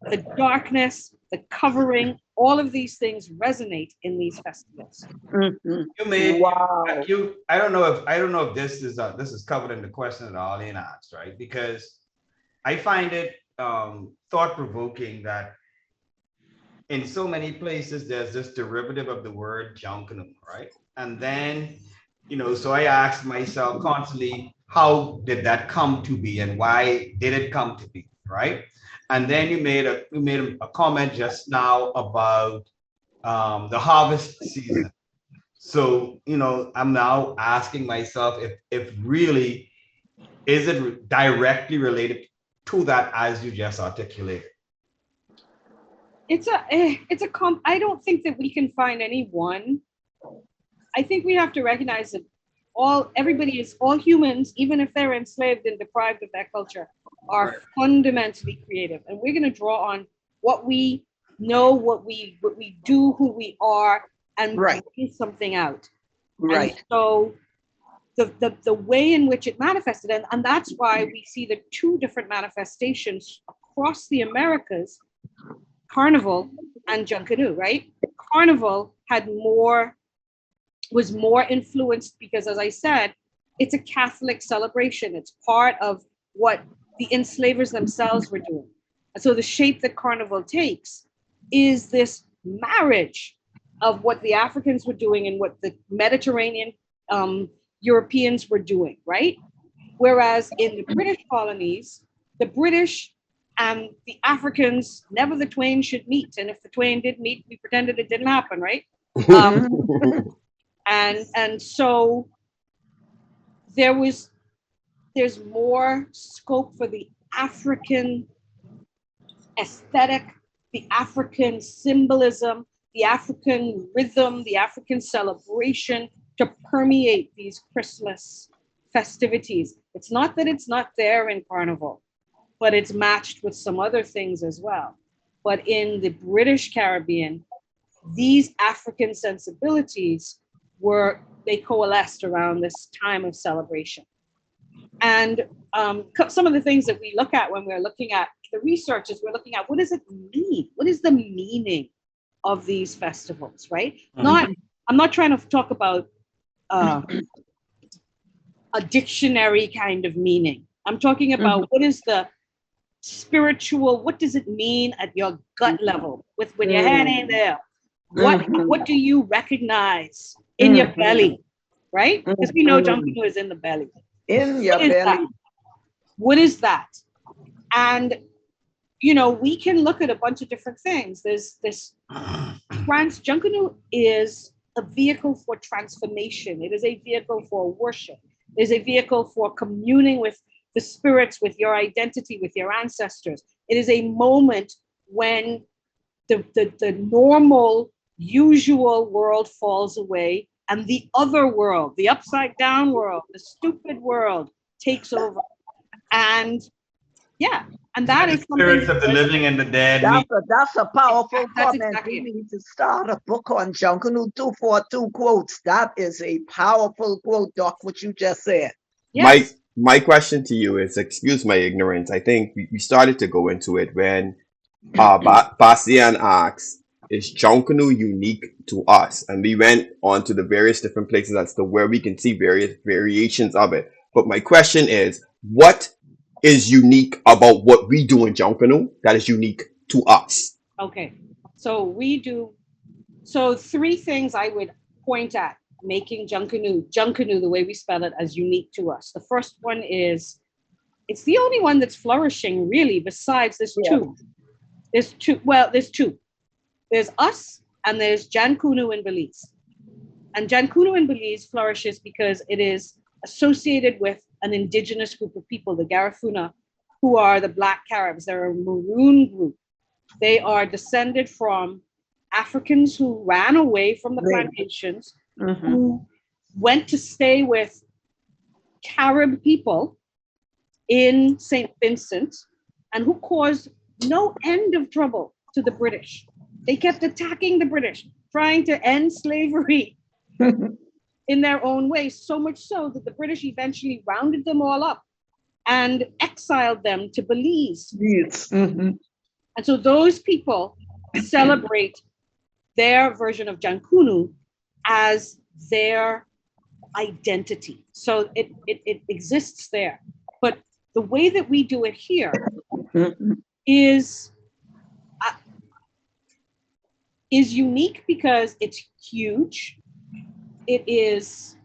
the darkness, the covering, all of these things resonate in these festivals. You made I don't know if this is covered in the question that Arlene asked, right? Because I find it thought-provoking that in so many places there's this derivative of the word Junkanoo, right? And then, so I asked myself constantly, how did that come to be and why did it come to be, right? And then you made a comment just now about the harvest season. So, I'm now asking myself if really, is it directly related to that as you just articulated? I don't think that we can find any one. I think we have to recognize that all humans, even if they're enslaved and deprived of that culture, are fundamentally creative. And we're going to draw on what we know, what we do, who we are, and bring something out. Right. And so the way in which it manifested, and that's why we see the two different manifestations across the Americas, Carnival and Junkanoo, right? Carnival was more influenced because, as I said, it's a Catholic celebration. It's part of what the enslavers themselves were doing. And so the shape that Carnival takes is this marriage of what the Africans were doing and what the Mediterranean Europeans were doing, right? Whereas in the British colonies, the British and the Africans, never the twain should meet. And if the twain did meet, we pretended it didn't happen, right? And so there's more scope for the African aesthetic, the African symbolism, the African rhythm, the African celebration to permeate these Christmas festivities. It's not that it's not there in Carnival, but it's matched with some other things as well. But in the British Caribbean, these African sensibilities they coalesced around this time of celebration. And some of the things that we look at when we're looking at the research is we're looking at, what does it mean? What is the meaning of these festivals, right? I'm not trying to talk about a dictionary kind of meaning. I'm talking about what is the spiritual, what does it mean at your gut level when your head ain't there? What do you recognize in your belly, right? Because we know Junkanoo is in the belly. In your belly. What is that? And, we can look at a bunch of different things. There's this Junkanoo is a vehicle for transformation. It is a vehicle for worship. It is a vehicle for communing with the spirits, with your identity, with your ancestors. It is a moment when the normal, usual world falls away and the other world, the upside down world, the stupid world takes over. And yeah, and that is something. Spirits of the living and the dead. That's a powerful That's comment. exactly We need to start a book on Junkanoo 242 quotes. That is a powerful quote, Doc, what you just said. Yes. My question to you is, excuse my ignorance. I think we started to go into it when Bastian asks, is Junkanoo unique to us? And we went on to the various different places as to where we can see various variations of it. But my question is, what is unique about what we do in Junkanoo that is unique to us? Okay. So we do. So three things I would point at making Junkanoo, the way we spell it, as unique to us. The first one is, it's the only one that's flourishing really. Besides, there's two. There's two. Well, there's two. There's us and there's Junkanoo in Belize. And Junkanoo in Belize flourishes because it is associated with an indigenous group of people, the Garifuna, who are the Black Caribs. They're a maroon group. They are descended from Africans who ran away from the plantations, who went to stay with Carib people in St. Vincent, and who caused no end of trouble to the British. They kept attacking the British, trying to end slavery in their own way, so much so that the British eventually rounded them all up and exiled them to Belize. Yes. And so those people celebrate their version of Junkanoo as their identity. So it exists there. But the way that we do it here is unique because it's huge. It is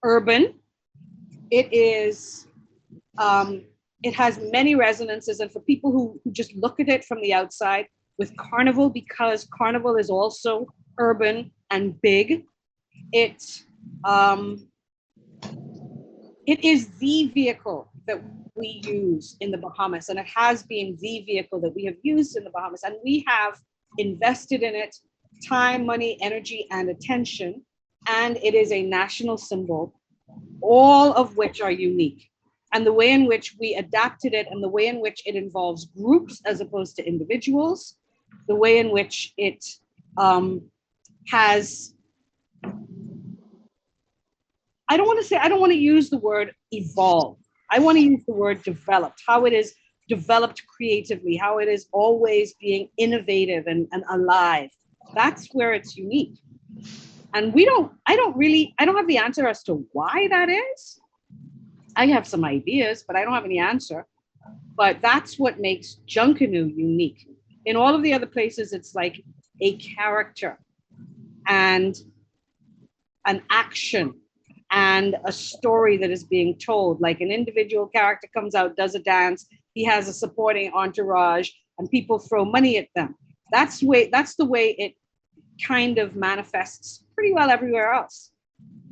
urban. It is it has many resonances, and for people who just look at it from the outside, with Carnival, because Carnival is also urban and big, it is the vehicle that we use in the Bahamas, and it has been the vehicle that we have used in the Bahamas, and we have invested in it time, money, energy, and attention, and it is a national symbol, all of which are unique. And the way in which we adapted it, and the way in which it involves groups as opposed to individuals, the way in which it has, I don't want to use the word evolve. I want to use the word developed, how it is developed creatively, how it is always being innovative and alive. That's where it's unique. And I don't have the answer as to why that is. I have some ideas, but I don't have any answer. But that's what makes Junkanoo unique. In all of the other places, it's like a character and an action and a story that is being told. Like an individual character comes out, does a dance, he has a supporting entourage, and people throw money at them. That's the way it kind of manifests pretty well everywhere else.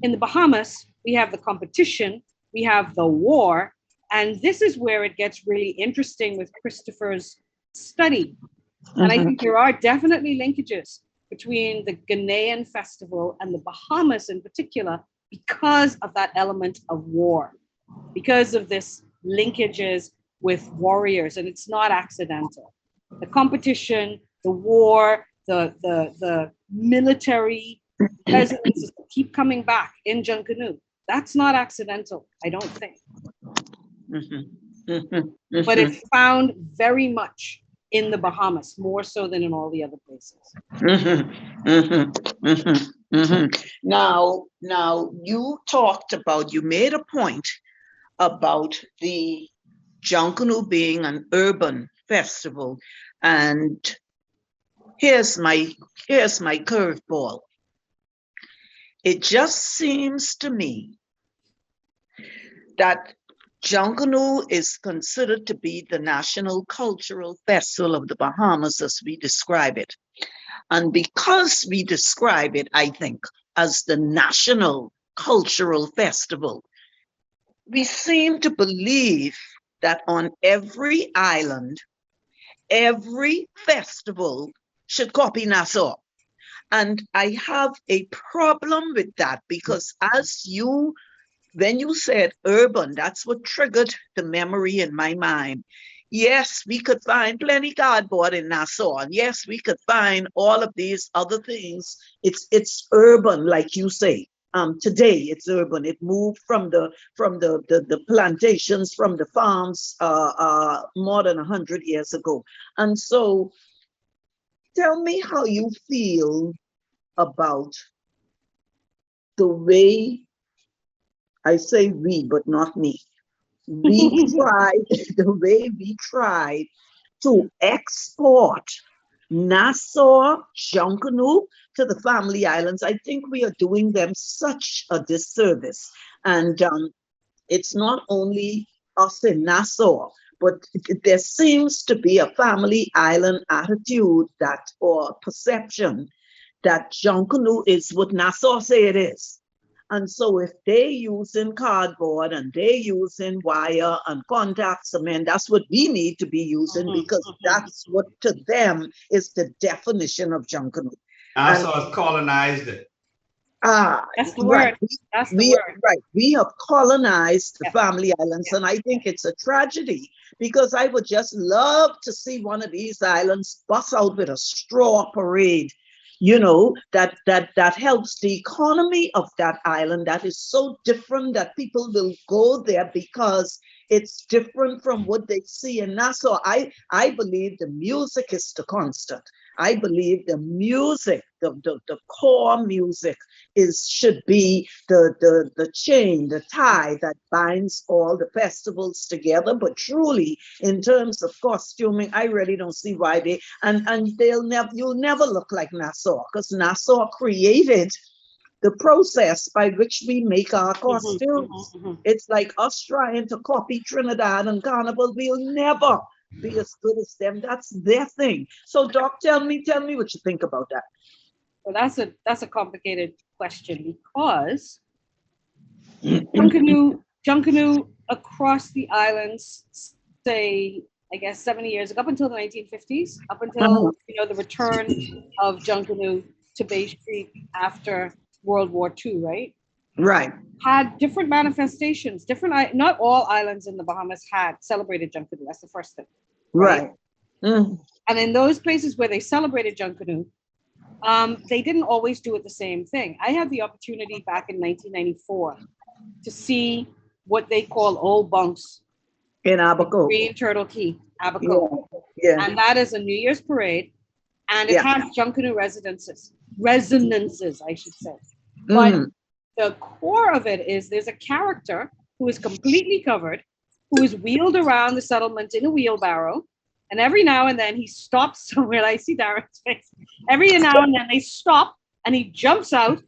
In the Bahamas, we have the competition, we have the war, and this is where it gets really interesting with Christopher's study. And I think there are definitely linkages between the Ghanaian festival and the Bahamas in particular because of that element of war, because of this linkages with warriors, and it's not accidental. The competition, the war, the military resonances keep coming back in Junkanoo. That's not accidental, I don't think. But it's found very much in the Bahamas, more so than in all the other places. Now, you made a point about the Junkanoo being an urban festival, and here's my curveball. It just seems to me that Junkanoo is considered to be the national cultural festival of the Bahamas as we describe it. And because we describe it, I think, as the national cultural festival, we seem to believe that on every island, every festival should copy Nassau. And I have a problem with that because when you said urban, that's what triggered the memory in my mind. Yes, we could find plenty cardboard in Nassau. And yes, we could find all of these other things. It's urban, like you say. Today it's urban. It moved from the plantations, from the farms more than 100 years ago. And so tell me how you feel about the way, I say we, but not me. We tried, the way we tried to export Nassau, Junkanoo to the Family Islands. I think we are doing them such a disservice. And it's not only us in Nassau, but there seems to be a Family Island attitude that, or perception, that Junkanoo is what Nassau say it is. And so if they using cardboard and they using wire and contact cement, that's what we need to be using, because that's what to them is the definition of Junkanoo. Nassau has colonized it. That's the word. That's the word. Right. We have colonized the Family Islands, and I think it's a tragedy, because I would just love to see one of these islands bust out with a straw parade, you know, that helps the economy of that island, that is so different that people will go there because it's different from what they see in Nassau. I believe the music is the constant. I believe the music, the core music should be the chain, the tie that binds all the festivals together. But truly, in terms of costuming, I really don't see why you'll never look like Nassau, because Nassau created the process by which we make our costumes. It's like us trying to copy Trinidad and Carnival. We'll never be as good as them. That's their thing. So, Doc, tell me what you think about that. Well, that's a complicated question, because Junkanoo across the islands, say, I guess 70 years ago, up until the 1950s, up until the return of Junkanoo to Bay Street after World War II, right? Right. Had different manifestations. Not all islands in the Bahamas had celebrated Junkanoo. That's the first thing. Right. And in those places where they celebrated Junkanoo, they didn't always do it the same thing. I had the opportunity back in 1994 to see what they call old bunks in Abaco, Green Turtle Key, Abaco. Yeah. And that is a New Year's parade, and it has Junkanoo resonances, I should say. But the core of it is there's a character who is completely covered, who is wheeled around the settlement in a wheelbarrow. And every now and then he stops somewhere. I see Darren's face. Every now and then they stop and he jumps out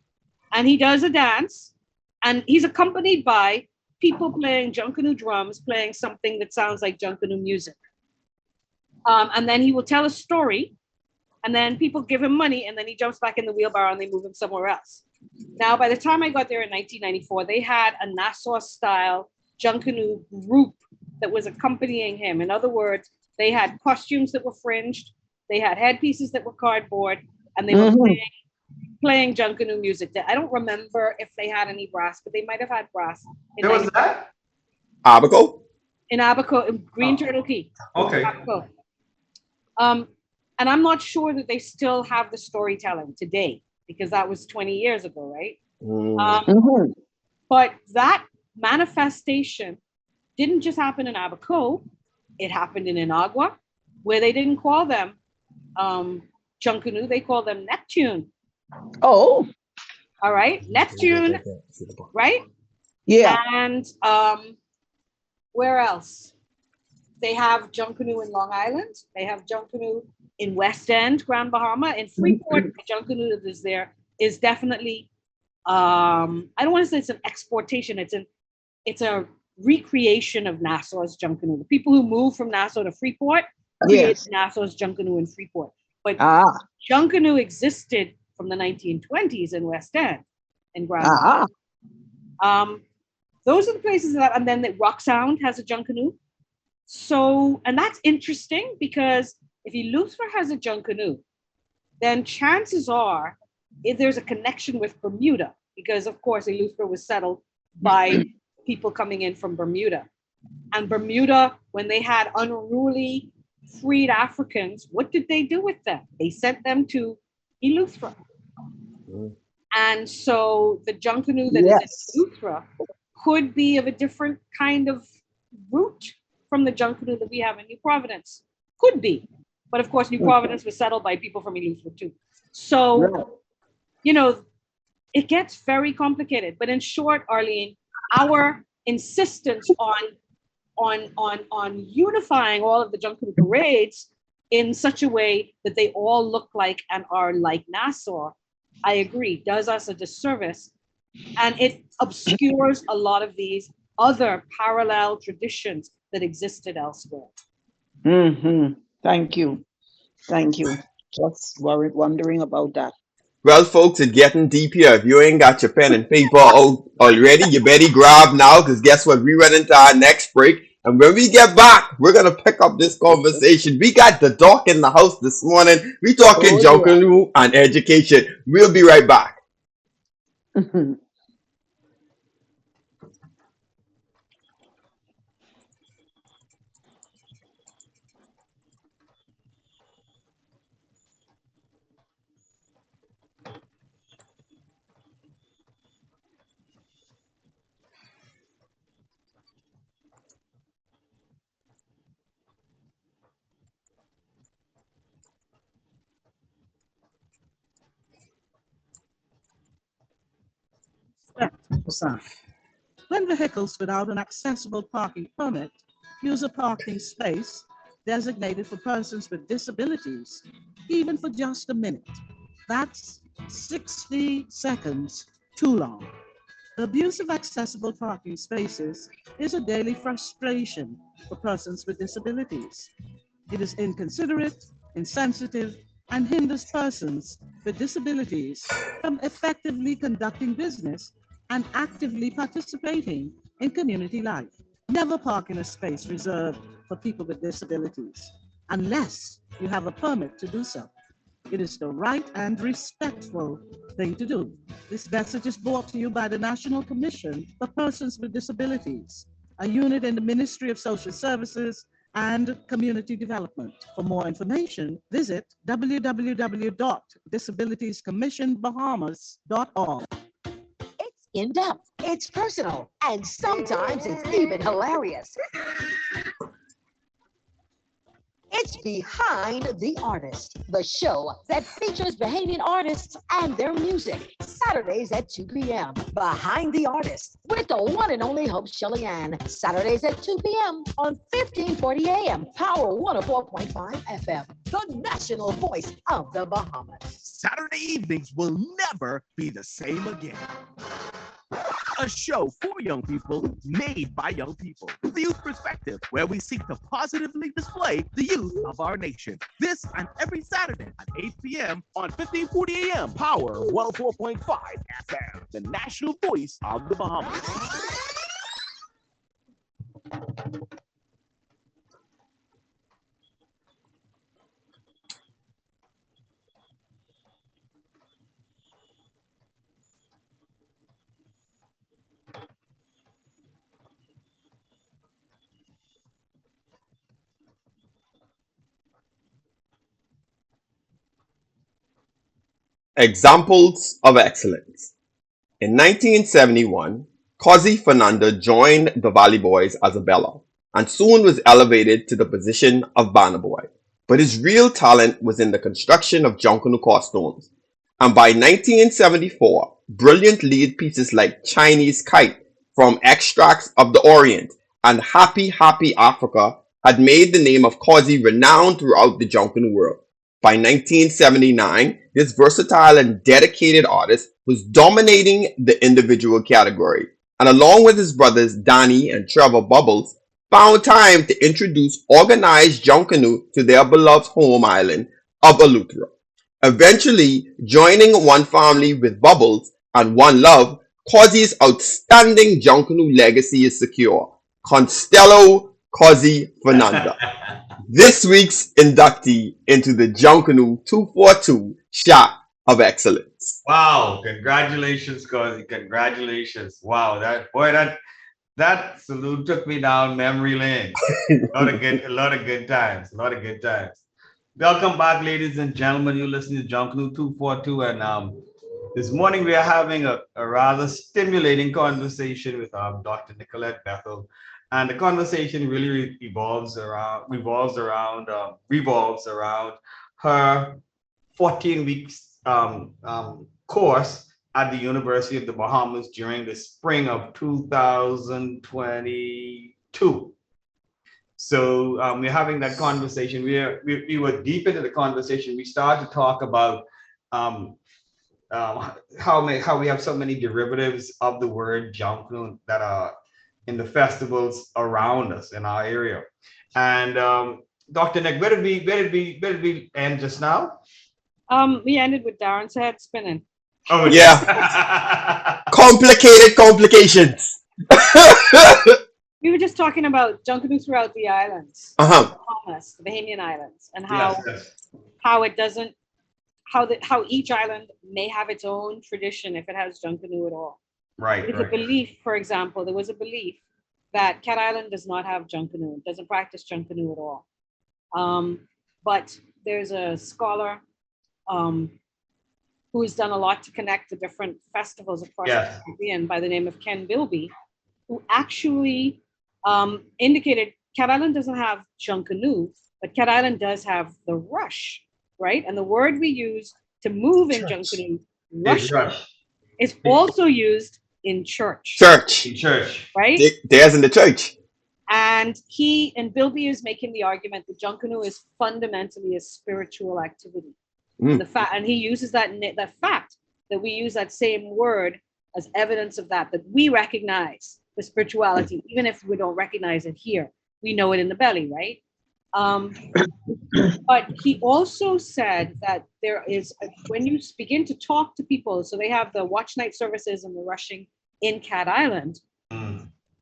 and he does a dance. And he's accompanied by people playing Junkanoo drums, playing something that sounds like Junkanoo music. And then he will tell a story, and then people give him money, and then he jumps back in the wheelbarrow and they move him somewhere else. Now, by the time I got there in 1994, they had a Nassau-style Junkanoo group that was accompanying him. In other words, they had costumes that were fringed, they had headpieces that were cardboard, and they were playing Junkanoo music. I don't remember if they had any brass, but they might have had brass. Where was that? Abaco? In Abaco, in Green Turtle Key. Okay. Abaco. And I'm not sure that they still have the storytelling today, because that was 20 years ago, right? But that manifestation didn't just happen in Abaco, it happened in Inagua, where they didn't call them Junkanoo, they called them Neptune. Oh. All right, Neptune, right? Yeah. And where else? They have Junkanoo in Long Island. They have Junkanoo in West End, Grand Bahama. In Freeport, the Junkanoo that is there is definitely, I don't want to say it's an exportation. It's a recreation of Nassau's Junkanoo. The people who moved from Nassau to Freeport created Nassau's Junkanoo in Freeport. But Junkanoo existed from the 1920s in West End and Grand Bahama. Those are the places and then the Rock Sound has a Junkanoo. So, and that's interesting because if Eleuthera has a Junkanoo, then chances are if there's a connection with Bermuda, because of course Eleuthera was settled by people coming in from Bermuda. And Bermuda, when they had unruly freed Africans, what did they do with them? They sent them to Eleuthera. And so the Junkanoo that is in Eleuthera could be of a different kind of root from the Junkanoo that we have in New Providence. Could be. But of course, New Providence was settled by people from Eleuthera too. So, you know, it gets very complicated. But in short, Arlene, our insistence on unifying all of the Junkanoo parades in such a way that they all look like and are like Nassau, I agree, does us a disservice. And it obscures a lot of these other parallel traditions that existed elsewhere. Thank you. Thank you. Just wondering about that. Well, folks, it's getting deep here. If you ain't got your pen and paper out already, you better grab now, because guess what? We run into our next break. And when we get back, we're going to pick up this conversation. We got the doc in the house this morning. We talking Junkanoo and education. We'll be right back. When vehicles without an accessible parking permit use a parking space designated for persons with disabilities, even for just a minute, that's 60 seconds too long. The abuse of accessible parking spaces is a daily frustration for persons with disabilities. It is inconsiderate, insensitive, and hinders persons with disabilities from effectively conducting business and actively participating in community life. Never park in a space reserved for people with disabilities unless you have a permit to do so. It is the right and respectful thing to do. This message is brought to you by the National Commission for Persons with Disabilities, a unit in the Ministry of Social Services and Community Development. For more information, visit www.disabilitiescommissionbahamas.org. It's in-depth, it's personal, and sometimes it's even hilarious. It's Behind the Artist, the show that features Bahamian artists and their music. Saturdays at 2 p.m. Behind the Artist with the one and only Hope Shelly Ann. Saturdays at 2 p.m. on 1540 a.m. Power 104.5 FM, the national voice of the Bahamas. Saturday evenings will never be the same again. A show for young people, made by young people. The Youth Perspective, where we seek to positively display the youth of our nation. This and every Saturday at 8 p.m. on 1540 a.m. Power 104.5 FM, the national voice of the Bahamas. Examples of excellence. In 1971, Cozy Fernanda joined the Valley Boys as a bella and soon was elevated to the position of banner boy. But his real talent was in the construction of Junkanoo costumes. And by 1974, brilliant lead pieces like Chinese Kite from Extracts of the Orient and Happy Happy Africa had made the name of Cozy renowned throughout the Junkanoo world. By 1979, this versatile and dedicated artist was dominating the individual category, and along with his brothers Danny and Trevor Bubbles, found time to introduce organized Junkanoo to their beloved home island of Eleuthera. Eventually, joining one family with Bubbles and One Love, Cozy's outstanding Junkanoo legacy is secure. Constello Cozy Fernanda. This week's inductee into the Junkanoo 242 Shot of Excellence. Wow, congratulations, Cozy. Congratulations. Wow, that salute took me down memory lane. A lot of good times. A lot of good times. Welcome back, ladies and gentlemen. You're listening to Junkanoo 242, and this morning we are having a rather stimulating conversation with Dr. Nicolette Bethel, and the conversation really revolves around her 14 weeks course at the University of the Bahamas during the spring of 2022. So we're having that conversation. We were deep into the conversation. We started to talk about um, how we have so many derivatives of the word Junkanoo that are in the festivals around us in our area. And Dr. Nick, where did we end just now? We ended with Darren's head spinning. Oh Yeah. Complicated complications. We were just talking about Junkanoo throughout the islands, Uh-huh. Bahamas, the Bahamian Islands, and Yes. how it doesn't how each island may have its own tradition if it has Junkanoo at all. Right. There's a belief, for example, there was a belief that Cat Island does not have Junkanoo, doesn't practice Junkanoo at all. But there's a scholar who has done a lot to connect the different festivals across the Caribbean by the name of Ken Bilby, who actually indicated Cat Island doesn't have Junkanoo, but Cat Island does have the rush, right? And the word we use to move in Junkanoo, rush, is also used in church. Church. In church. Right? There's in the church. And Bilby is making the argument that Junkanoo is fundamentally a spiritual activity. And he uses that fact that we use that same word as evidence of that we recognize the spirituality, even if we don't recognize it here. We know it in the belly, right? But he also said that there is, when you begin to talk to people, so they have the watch night services and the rushing in Cat Island,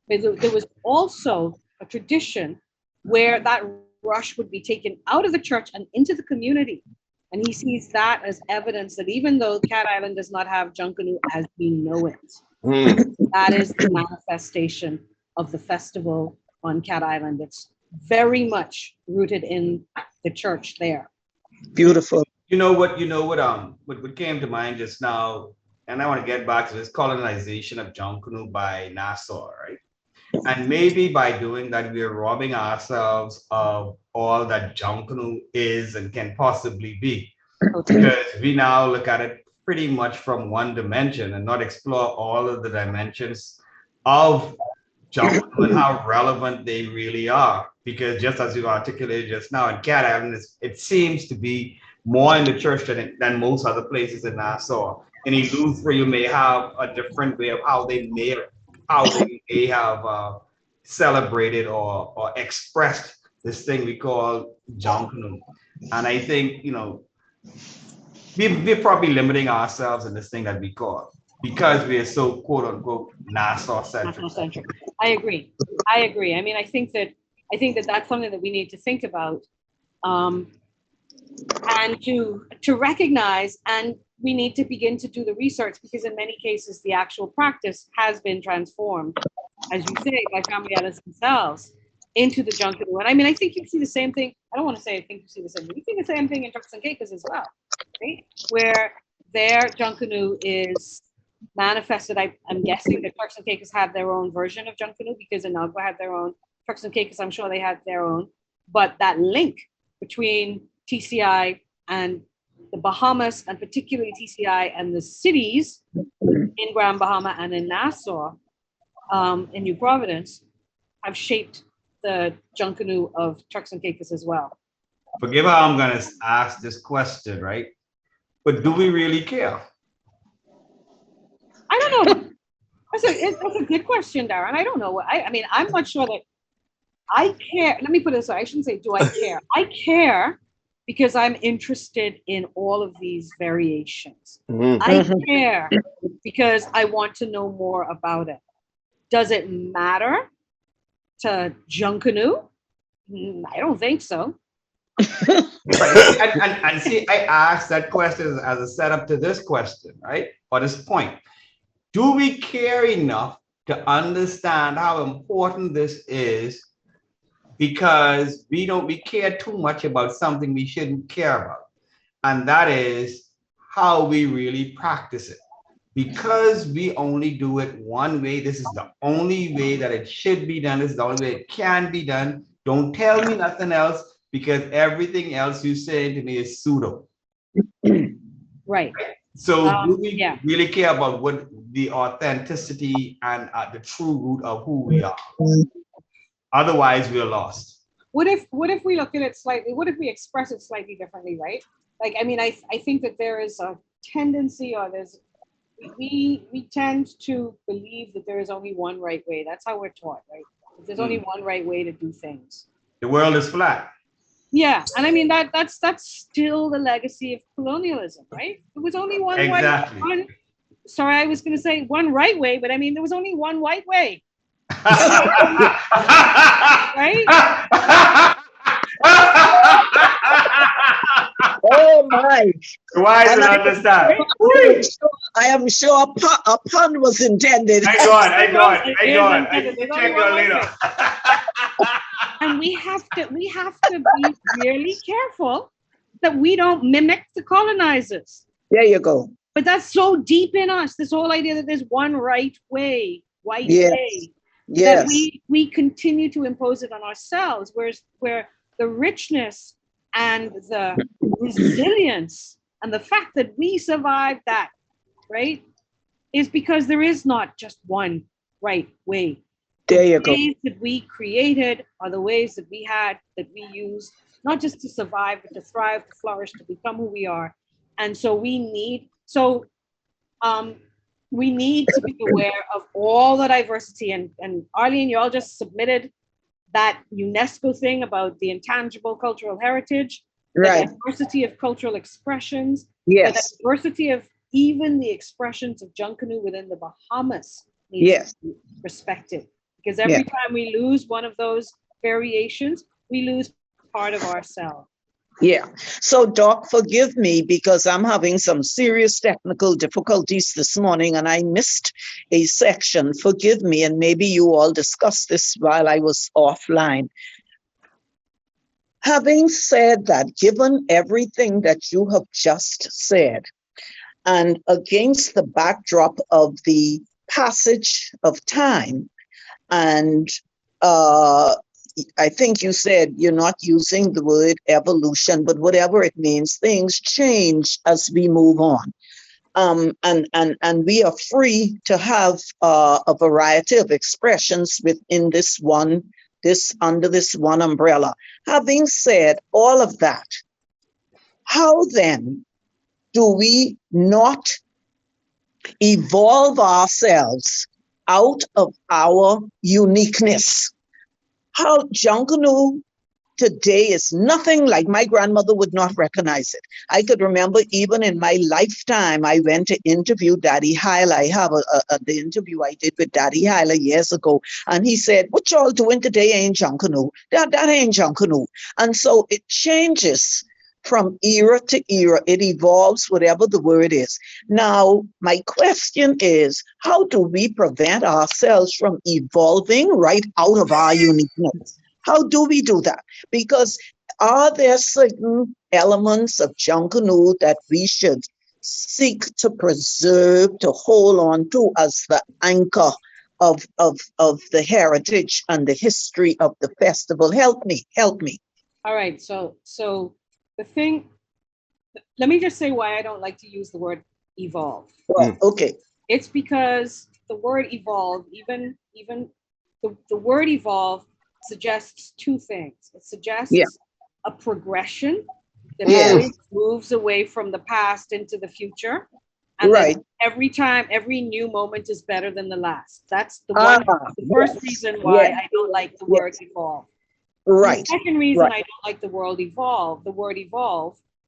there was also a tradition where that rush would be taken out of the church and into the community. And he sees that as evidence that even though Cat Island does not have Junkanoo as we know it, that is the manifestation of the festival on Cat Island. It's very much rooted in the church there. Beautiful. You know what came to mind just now, and I want to get back to this colonization of Junkanoo by Nassau, right? And maybe by doing that, we are robbing ourselves of all that Junkanoo is and can possibly be. Because we now look at it pretty much from one dimension and not explore all of the dimensions of Junkanoo and how relevant they really are. Because just as you articulated just now, in Cat Island, it seems to be more in the church than most other places in Nassau. In Eleuthera, you may have a different way of how they may have celebrated or expressed this thing we call Junkanoo. And I think, we're probably limiting ourselves in this thing that we call, because we are so quote unquote Nassau centric. I agree. I mean, I think that that's something that we need to think about, and to recognize, and we need to begin to do the research, because in many cases the actual practice has been transformed, as you say, by family islands themselves into the Junkanoo. And I mean, I think you see the same thing. I don't want to say I think you see the same thing. You see the same thing in Turks and Caicos as well, right? Where their Junkanoo is manifested. I'm guessing that Turks and Caicos have their own version of Junkanoo, because Inagua had their own. Turks and Caicos, I'm sure they had their own. But that link between TCI and the Bahamas, and particularly TCI and the cities in Grand Bahama and in Nassau, in New Providence, have shaped the Junkanoo of Turks and Caicos as well. Forgive how I'm going to ask this question, right? But do we really care? I don't know. That's a good question, Darren. I don't know. I mean, I'm not sure that I care. Let me put it this way. I shouldn't say, do I care? I care because I'm interested in all of these variations. I care because I want to know more about it. Does it matter? to Junkanoo? I don't think so. Right. And see, I asked that question as a setup to this question, right? Or this point. Do we care enough to understand how important this is? Because we care too much about something we shouldn't care about. And that is how we really practice it. Because we only do it one way, this is the only way that it should be done. This is the only way it can be done. Don't tell me nothing else, because everything else you say to me is pseudo. Right. So do we really care about what the authenticity and the true root of who we are? Otherwise, we're lost. What if we look at it slightly? What if we express it slightly differently, right? Like, I mean, I think that there is a tendency, or we tend to believe that there is only one right way. That's how we're taught, right? There's only one right way to do things. The world is flat. Yeah, and I mean that's still the legacy of colonialism, right? There was only one exactly. Sorry, I was going to say one right way, but I mean there was only one white way. Right? Oh my! Why do I understand? I am sure a pun was intended. I got it. Check your later. And we have to be really careful that we don't mimic the colonizers. There you go. But that's so deep in us, this whole idea that there's one right way, way. That we continue to impose it on ourselves, where the richness and the resilience and the fact that we survived that, right, is because there is not just one right way. There you go. The ways that we created are the ways that we used, not just to survive, but to thrive, to flourish, to become who we are. And so we need to be aware of all the diversity. And Arlene, you all just submitted that UNESCO thing about the intangible cultural heritage, right? The diversity of cultural expressions, yes, the diversity of even the expressions of Junkanoo within the Bahamas needs to be respected. Because every time we lose one of those variations, we lose part of ourselves. Yeah. So, Doc, forgive me because I'm having some serious technical difficulties this morning and I missed a section. Forgive me, and maybe you all discussed this while I was offline. Having said that, given everything that you have just said, and against the backdrop of the passage of time, and I think you said you're not using the word evolution, but whatever it means, things change as we move on. And we are free to have a variety of expressions within under this one umbrella. Having said all of that, how then do we not evolve ourselves out of our uniqueness? How Junkanoo today is nothing like my grandmother would not recognize it. I could remember even in my lifetime, I went to interview Daddy Hyla. I have the interview I did with Daddy Hyla years ago. And he said, what y'all doing today ain't Junkanoo. That ain't Junkanoo. And so it changes from era to era. It evolves, whatever the word is. Now, my question is, how do we prevent ourselves from evolving right out of our uniqueness? How do we do that? Because are there certain elements of Junkanoo that we should seek to preserve, to hold on to as the anchor of the heritage and the history of the festival? Help me. All right, so the thing, let me just say why I don't like to use the word evolve. Well, okay. It's because the word evolve, even the word evolve suggests two things. It suggests a progression that always moves away from the past into the future. And that every time, every new moment is better than the last. That's the first reason why I don't like the word evolve. Right. The second reason I don't like the word evolve,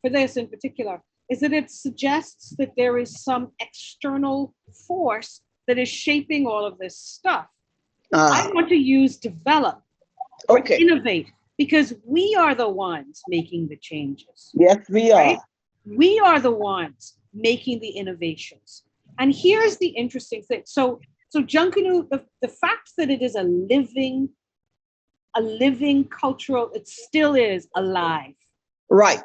for this in particular, is that it suggests that there is some external force that is shaping all of this stuff. I want to use develop or Okay. innovate because we are the ones making the changes. Yes, we are. Right? We are the ones making the innovations. And here's the interesting thing. So Junkanoo, the fact that it is a living cultural, it still is alive. Right.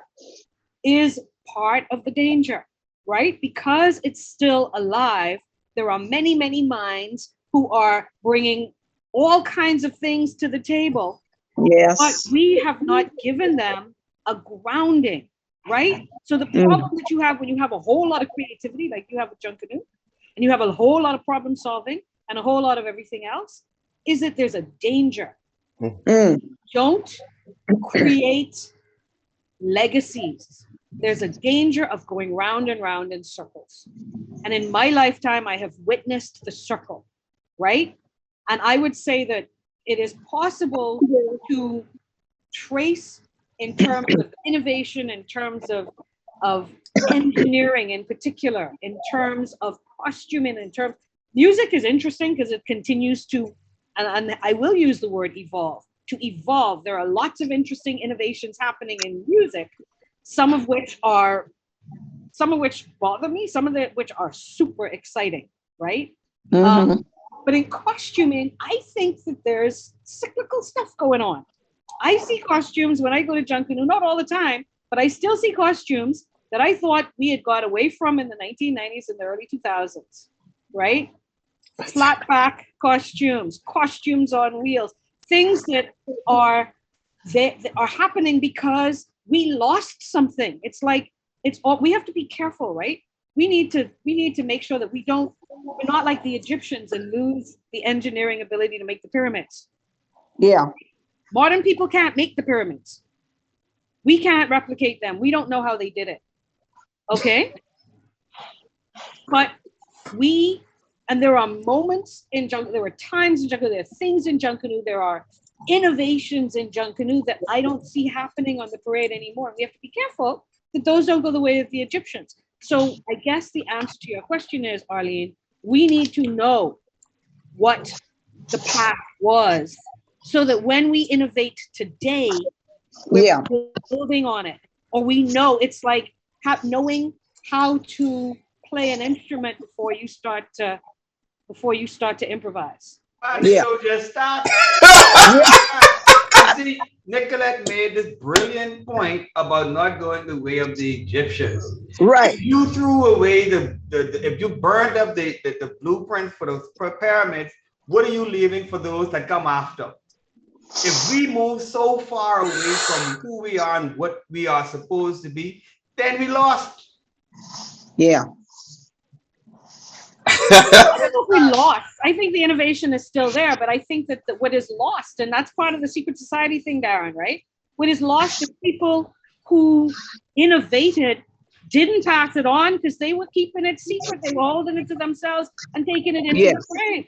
Is part of the danger, right? Because it's still alive, there are many, many minds who are bringing all kinds of things to the table. Yes. But we have not given them a grounding, right? So the problem that you have when you have a whole lot of creativity, like you have with Junkanoo, and you have a whole lot of problem solving and a whole lot of everything else, is that there's a danger. Don't create legacies. There's a danger of going round and round in circles. And in my lifetime, I have witnessed the circle, right? And I would say that it is possible to trace in terms of innovation, in terms of engineering in particular, in terms of costuming, in terms, music is interesting because it continues to, and I will use the word evolve, to evolve. There are lots of interesting innovations happening in music, some of which bother me, some of which are super exciting, right? But in costuming, I think that there's cyclical stuff going on. I see costumes when I go to Junkanoo, not all the time, but I still see costumes that I thought we had got away from in the 1990s and the early 2000s, right? Flat back costumes, costumes on wheels, things that are happening because we lost something. It's like we have to be careful, right? We need to make sure that we're not like the Egyptians and lose the engineering ability to make the pyramids. Yeah. Modern people can't make the pyramids. We can't replicate them. We don't know how they did it. Okay? But there are moments in Junkanoo, there are times in Junkanoo, there are things in Junkanoo, there are innovations in Junkanoo that I don't see happening on the parade anymore. We have to be careful that those don't go the way of the Egyptians. So I guess the answer to your question is, Arlene, we need to know what the path was so that when we innovate today, we're building on it. Or we know, it's like knowing how to play an instrument before you start to improvise. So just start. See, Nicolette made this brilliant point about not going the way of the Egyptians. Right. If you threw away if you burned up the blueprint for those pyramids, what are you leaving for those that come after? If we move so far away from who we are and what we are supposed to be, then we lost. Yeah. I don't know if we lost. I think the innovation is still there, but I think that what is lost, and that's part of the secret society thing, Darren, right? What is lost is people who innovated didn't pass it on because they were keeping it secret. They were holding it to themselves and taking it into the grave.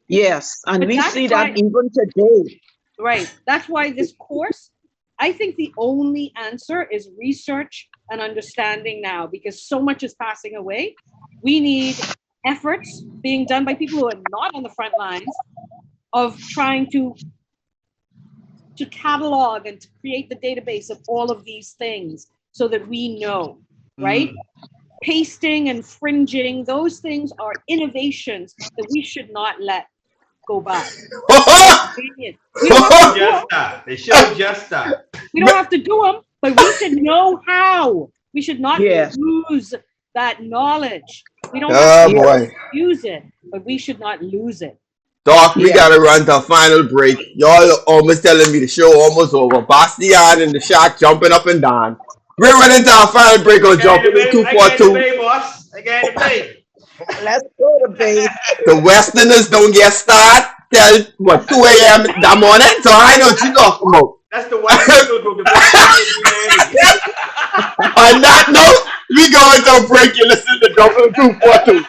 Yes, and But we that's see why- that even today. Right. That's why this course, I think the only answer is research and understanding now, because so much is passing away. We need efforts being done by people who are not on the front lines of trying to catalog and to create the database of all of these things so that we know, right? Pasting and fringing, those things are innovations that we should not let go by. They should just that. We don't have to do them, but we should know how. We should not lose that knowledge. We don't have to use it, but we should not lose it. Doc, we gotta run to a final break. Y'all almost telling me the show almost over. Bastian and the Shark jumping up and down. We're running to our final break on Junkanoo 242. Let's go to bed. The Westerners don't get started till 2 a.m. that morning, so I know what you're talking about. That's the white people group. On that note, we go into a break. You listen to Junkanoo 242.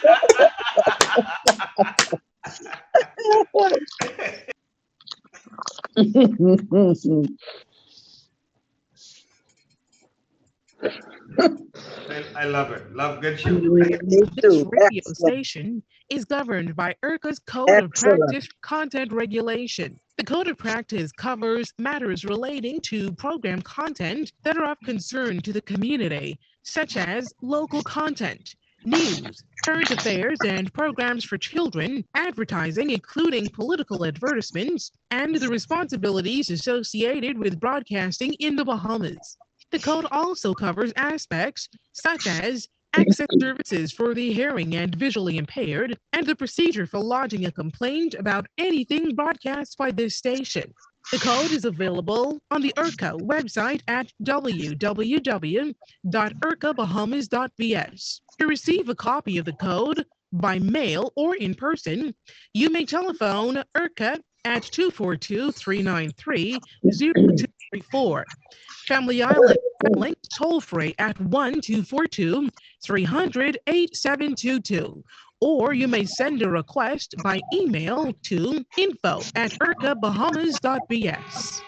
I love it. Love good show. Me This too. radio Excellent. station is governed by IRCA's Code of Excellent. Practice for Content Regulation. The Code of Practice covers matters relating to program content that are of concern to the community, such as local content, news, current affairs, and programs for children, advertising, including political advertisements, and the responsibilities associated with broadcasting in the Bahamas. The code also covers aspects such as access services for the hearing and visually impaired, and the procedure for lodging a complaint about anything broadcast by this station. The code is available on the IRCA website at www.ircabahamas.bs. To receive a copy of the code by mail or in person, you may telephone IRCA at 242-393-0234. Family Island calling toll free at 1-242-300-8722. Or you may send a request by email to info@ircabahamas.bs.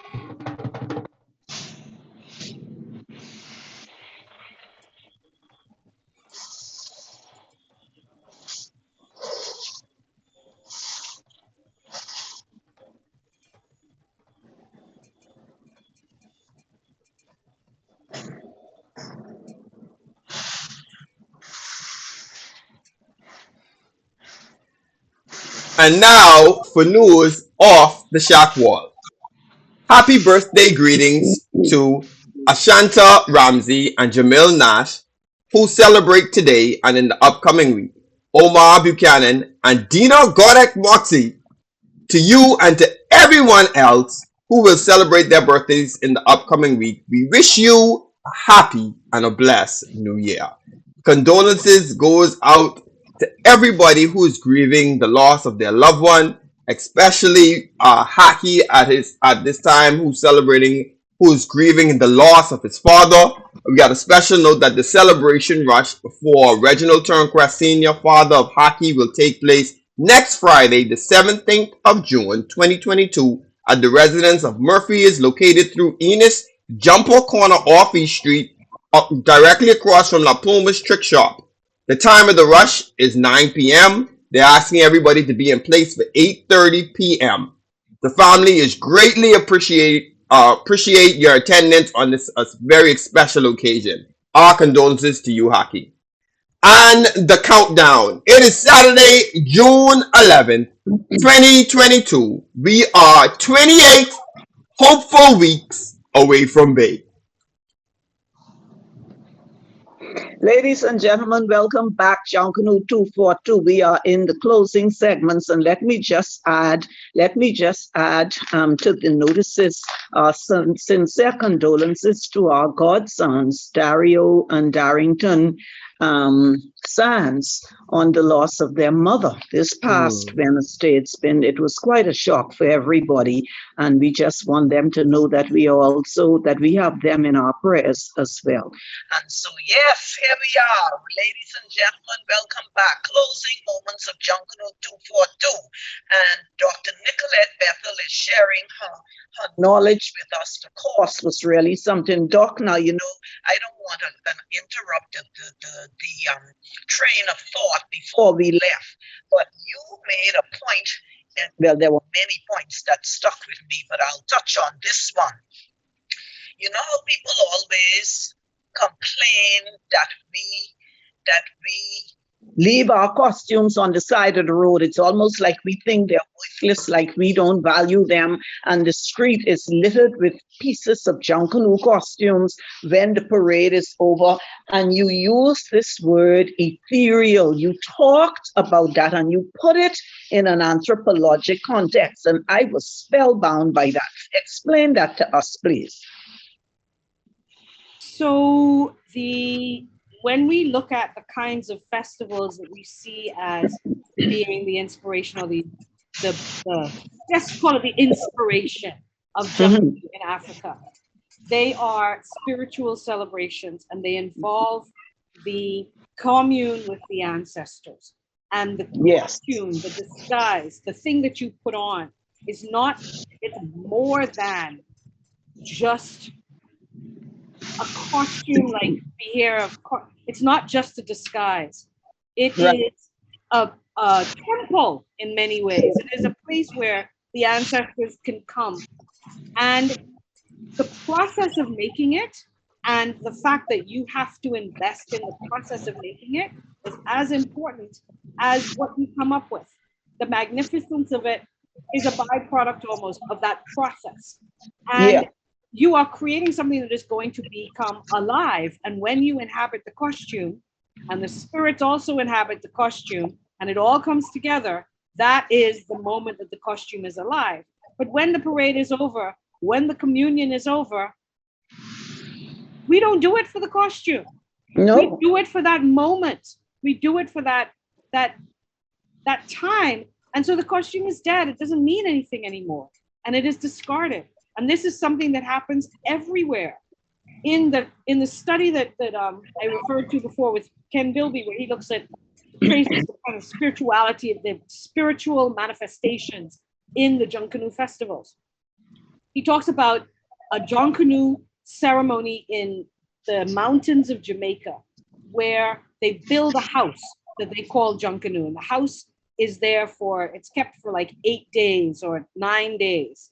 And now for news off the shack wall. Happy birthday greetings to Ashanta Ramsey and Jamil Nash, who celebrate today and in the upcoming week. Omar Buchanan and Dina Godek Moxie, to you and to everyone else who will celebrate their birthdays in the upcoming week. We wish you a happy and a blessed new year. Condolences goes out to everybody who is grieving the loss of their loved one, especially Haki at this time who is grieving the loss of his father. We got a special note that the celebration rush for Reginald Turnquest Senior, father of Haki, will take place next Friday, the 17th of June, 2022, at the residence of Murphy, is located through Enos Jumper Corner off East Street, directly across from La Pluma's Trick Shop. The time of the rush is 9 p.m. They're asking everybody to be in place for 8:30 p.m. The family is greatly appreciate your attendance on this very special occasion. Our condolences to you, Haki. And the countdown. It is Saturday, June 11th, 2022. We are 28 hopeful weeks away from Bay. Ladies and gentlemen, welcome back. Junkanoo 242. We are in the closing segments, and let me just add to the notices some sincere condolences to our godsons, Dario and Darrington Sands, on the loss of their mother this past Wednesday. It was quite a shock for everybody, and we just want them to know that we have them in our prayers as well. And so, yes, here we are, ladies and gentlemen, welcome back. Closing moments of Junkanoo 242. And Dr. Nicolette Bethel is sharing her knowledge with us. The course was really something. Doc, now, you know, I don't want to interrupt the train of thought before we left, but you made a point, and well, there were many points that stuck with me, but I'll touch on this one. You know how people always complain that we leave our costumes on the side of the road. It's almost like we think they're worthless, like we don't value them. And the street is littered with pieces of Junkanoo costumes when the parade is over. And you use this word ethereal. You talked about that and you put it in an anthropologic context. And I was spellbound by that. Explain that to us, please. So when we look at the kinds of festivals that we see as being the inspiration, or the let's call it the inspiration of Junkanoo in Africa, they are spiritual celebrations, and they involve the commune with the ancestors. And the costume, the disguise, the thing that you put on it's more than just a costume-like it's not just a disguise. It Right. is a temple in many ways. It is a place where the ancestors can come. And the process of making it and the fact that you have to invest in the process of making it is as important as what you come up with. The magnificence of it is a byproduct almost of that process. And Yeah. you are creating something that is going to become alive. And when you inhabit the costume, and the spirits also inhabit the costume, and it all comes together, that is the moment that the costume is alive. But when the parade is over, when the communion is over, we don't do it for the costume. No. We do it for that moment. We do it for that time. And so the costume is dead. It doesn't mean anything anymore. And it is discarded. And this is something that happens everywhere. In the study that I referred to before with Ken Bilby, where he looks at traces of kind of spirituality, the spiritual manifestations in the Junkanoo festivals. He talks about a Junkanoo ceremony in the mountains of Jamaica, where they build a house that they call Junkanoo. And the house is there it's kept for like 8 days or 9 days.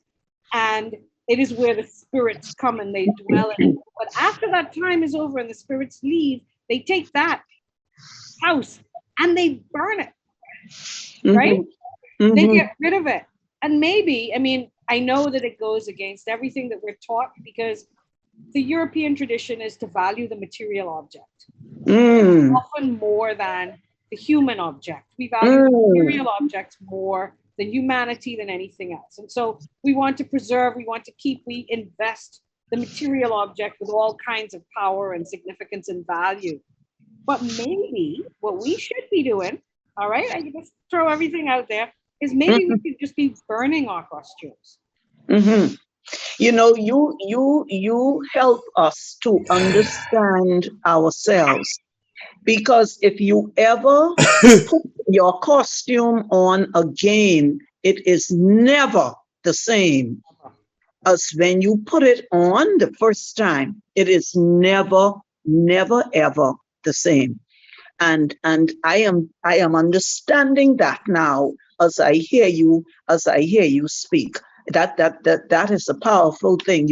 And it is where the spirits come and they dwell in it. But after that time is over and the spirits leave, they take that house and they burn it, right? Mm-hmm. They get rid of it. And maybe, I mean, I know that it goes against everything that we're taught because the European tradition is to value the material object often more than the human object. We value material objects more than humanity, than anything else. And so we want to preserve, we want to keep, we invest the material object with all kinds of power and significance and value. But maybe what we should be doing, all right, I can just throw everything out there, is maybe we could just be burning our costumes. Mm-hmm. You know, you help us to understand ourselves, because if you ever put your costume on again, it is never the same as when you put it on the first time. It is never, never, ever the same. And I am understanding that now as I hear you speak. That is a powerful thing.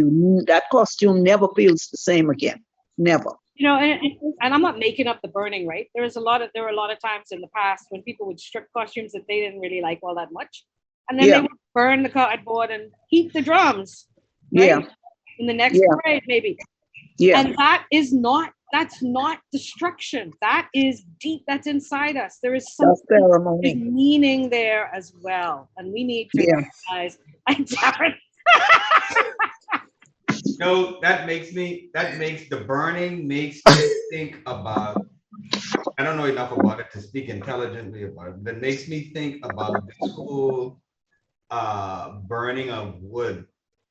That costume never feels the same again. Never. You know, and I'm not making up the burning, right? There were a lot of times in the past when people would strip costumes that they didn't really like all that much, and then they would burn the cardboard and heat the drums. Right? Yeah. In the next parade, maybe. Yeah. And that's not destruction. That is deep. That's inside us. There is some meaning there as well, and we need to recognize. No, that makes the burning makes me think about, I don't know enough about it to speak intelligently about it. That makes me think about this whole burning of wood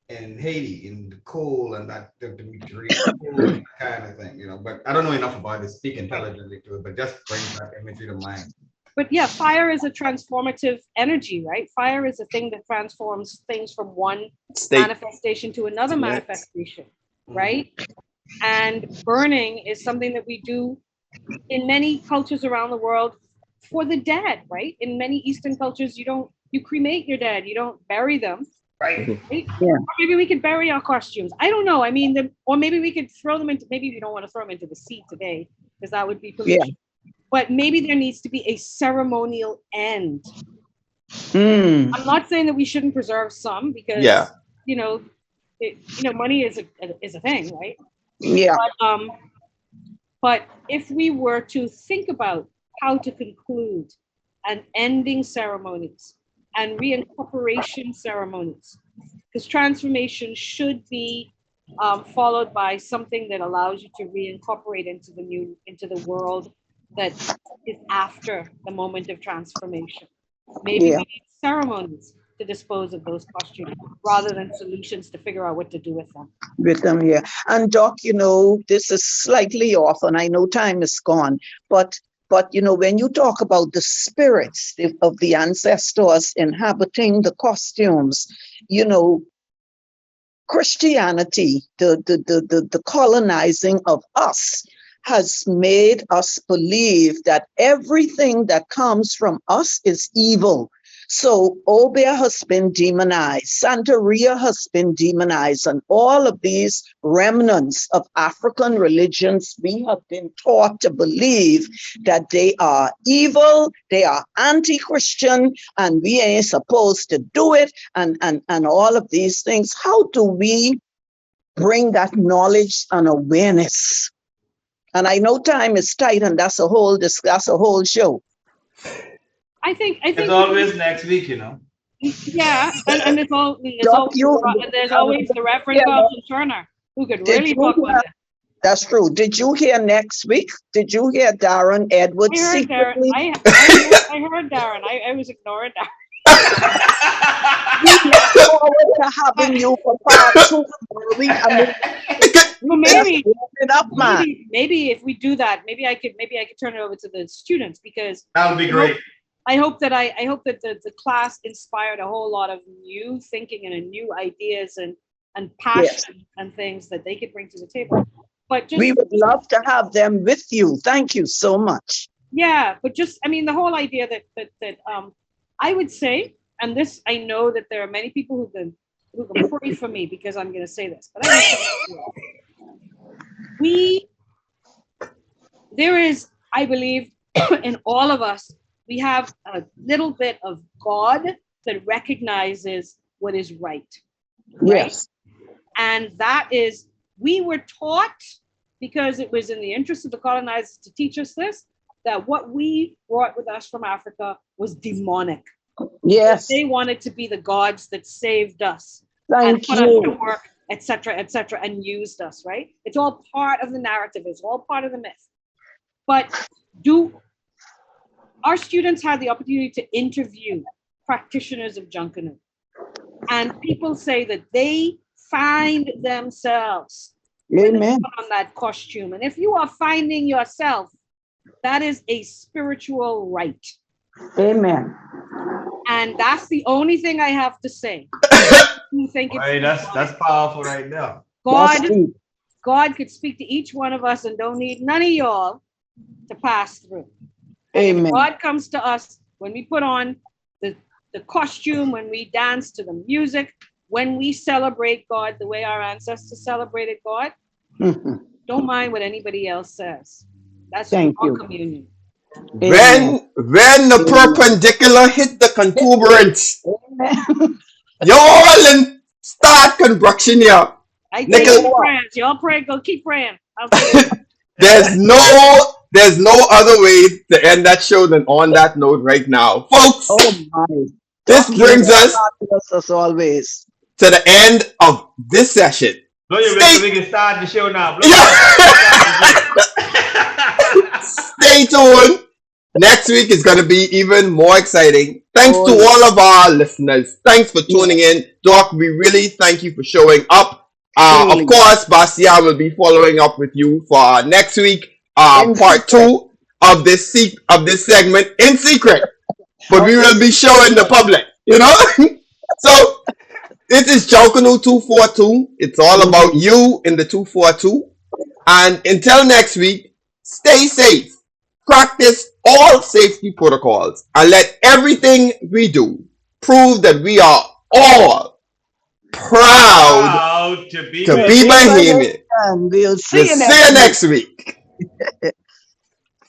in Haiti, in the coal and that the coal kind of thing, you know. But I don't know enough about it to speak intelligently to it, but just bring that imagery to mind. But yeah, fire is a transformative energy, right? Fire is a thing that transforms things from one manifestation to another manifestation, right? And burning is something that we do in many cultures around the world for the dead, right? In many Eastern cultures, you cremate your dead, you don't bury them. Right. Yeah. Or maybe we could bury our costumes. I don't know. I mean, or maybe we could throw them into, maybe we don't want to throw them into the sea today because that would be pollution. But maybe there needs to be a ceremonial end. I'm not saying that we shouldn't preserve some because, you know, money is a thing, right? Yeah. But if we were to think about how to conclude an ending ceremonies and reincorporation ceremonies, because transformation should be followed by something that allows you to reincorporate into the world that is after the moment of transformation. Maybe we need ceremonies to dispose of those costumes rather than solutions to figure out what to do with them. Yeah. And Doc, you know, this is slightly off, and I know time is gone, but you know, when you talk about the spirits of the ancestors inhabiting the costumes, you know, Christianity, the colonizing of us, has made us believe that everything that comes from us is evil. So Obeah has been demonized, Santeria has been demonized, and all of these remnants of African religions, we have been taught to believe that they are evil, they are anti-Christian, and we ain't supposed to do it, and all of these things. How do we bring that knowledge and awareness? And I know time is tight, and that's a whole show. I think it's always next week, Yeah, and there's always the Reverend Carlton Turner who could really talk about it. That's true. Did you hear next week? Did you hear Darren Edwards? I heard Darren. I heard Darren. I was ignoring Darren. We look forward to having you for part 2. Maybe if we do that, maybe I could turn it over to the students, because that would be great. I hope that the class inspired a whole lot of new thinking and new ideas and passion and things that they could bring to the table. But we would love to have them with you. Thank you so much. Yeah, but the whole idea that I would say, and this, I know that there are many people who can pray for me because I'm going to say this, but there is, I believe, in all of us, we have a little bit of God that recognizes what is right. Yes. And that is, we were taught, because it was in the interest of the colonizers to teach us this, that what we brought with us from Africa was demonic. Yes. They wanted to be the gods that saved us and put us to work, etc., and used us, right? It's all part of the narrative. It's all part of the myth. But our students had the opportunity to interview practitioners of Junkanoo, and people say that they find themselves when they put on that costume. And if you are finding yourself, that is a spiritual right. Amen. And that's the only thing I have to say. You think right, that's powerful right now. God could speak to each one of us and don't need none of y'all to pass through. Amen. God comes to us when we put on the costume, when we dance to the music, when we celebrate God the way our ancestors celebrated God. Don't mind what anybody else says. That's our communion. When the perpendicular hit the contuberance, y'all and start construction here. I take your prayers. Y'all pray. Go keep praying. There's no other way to end that show than on that note right now, folks. Oh my! This brings us as always to the end of this session. No, we can start the show now. Stay tuned. Next week is going to be even more exciting. Thanks to all of our listeners. Thanks for tuning in. Doc, we really thank you for showing up. Of course, Bastian will be following up with you for next week, part 2 of this segment in secret. But we will be showing the public, So, this is Junkanoo 242. It's all about you in the 242. And until next week, stay safe. Practice all safety protocols and let everything we do prove that we are all proud to be Bahamian. We'll see you next week.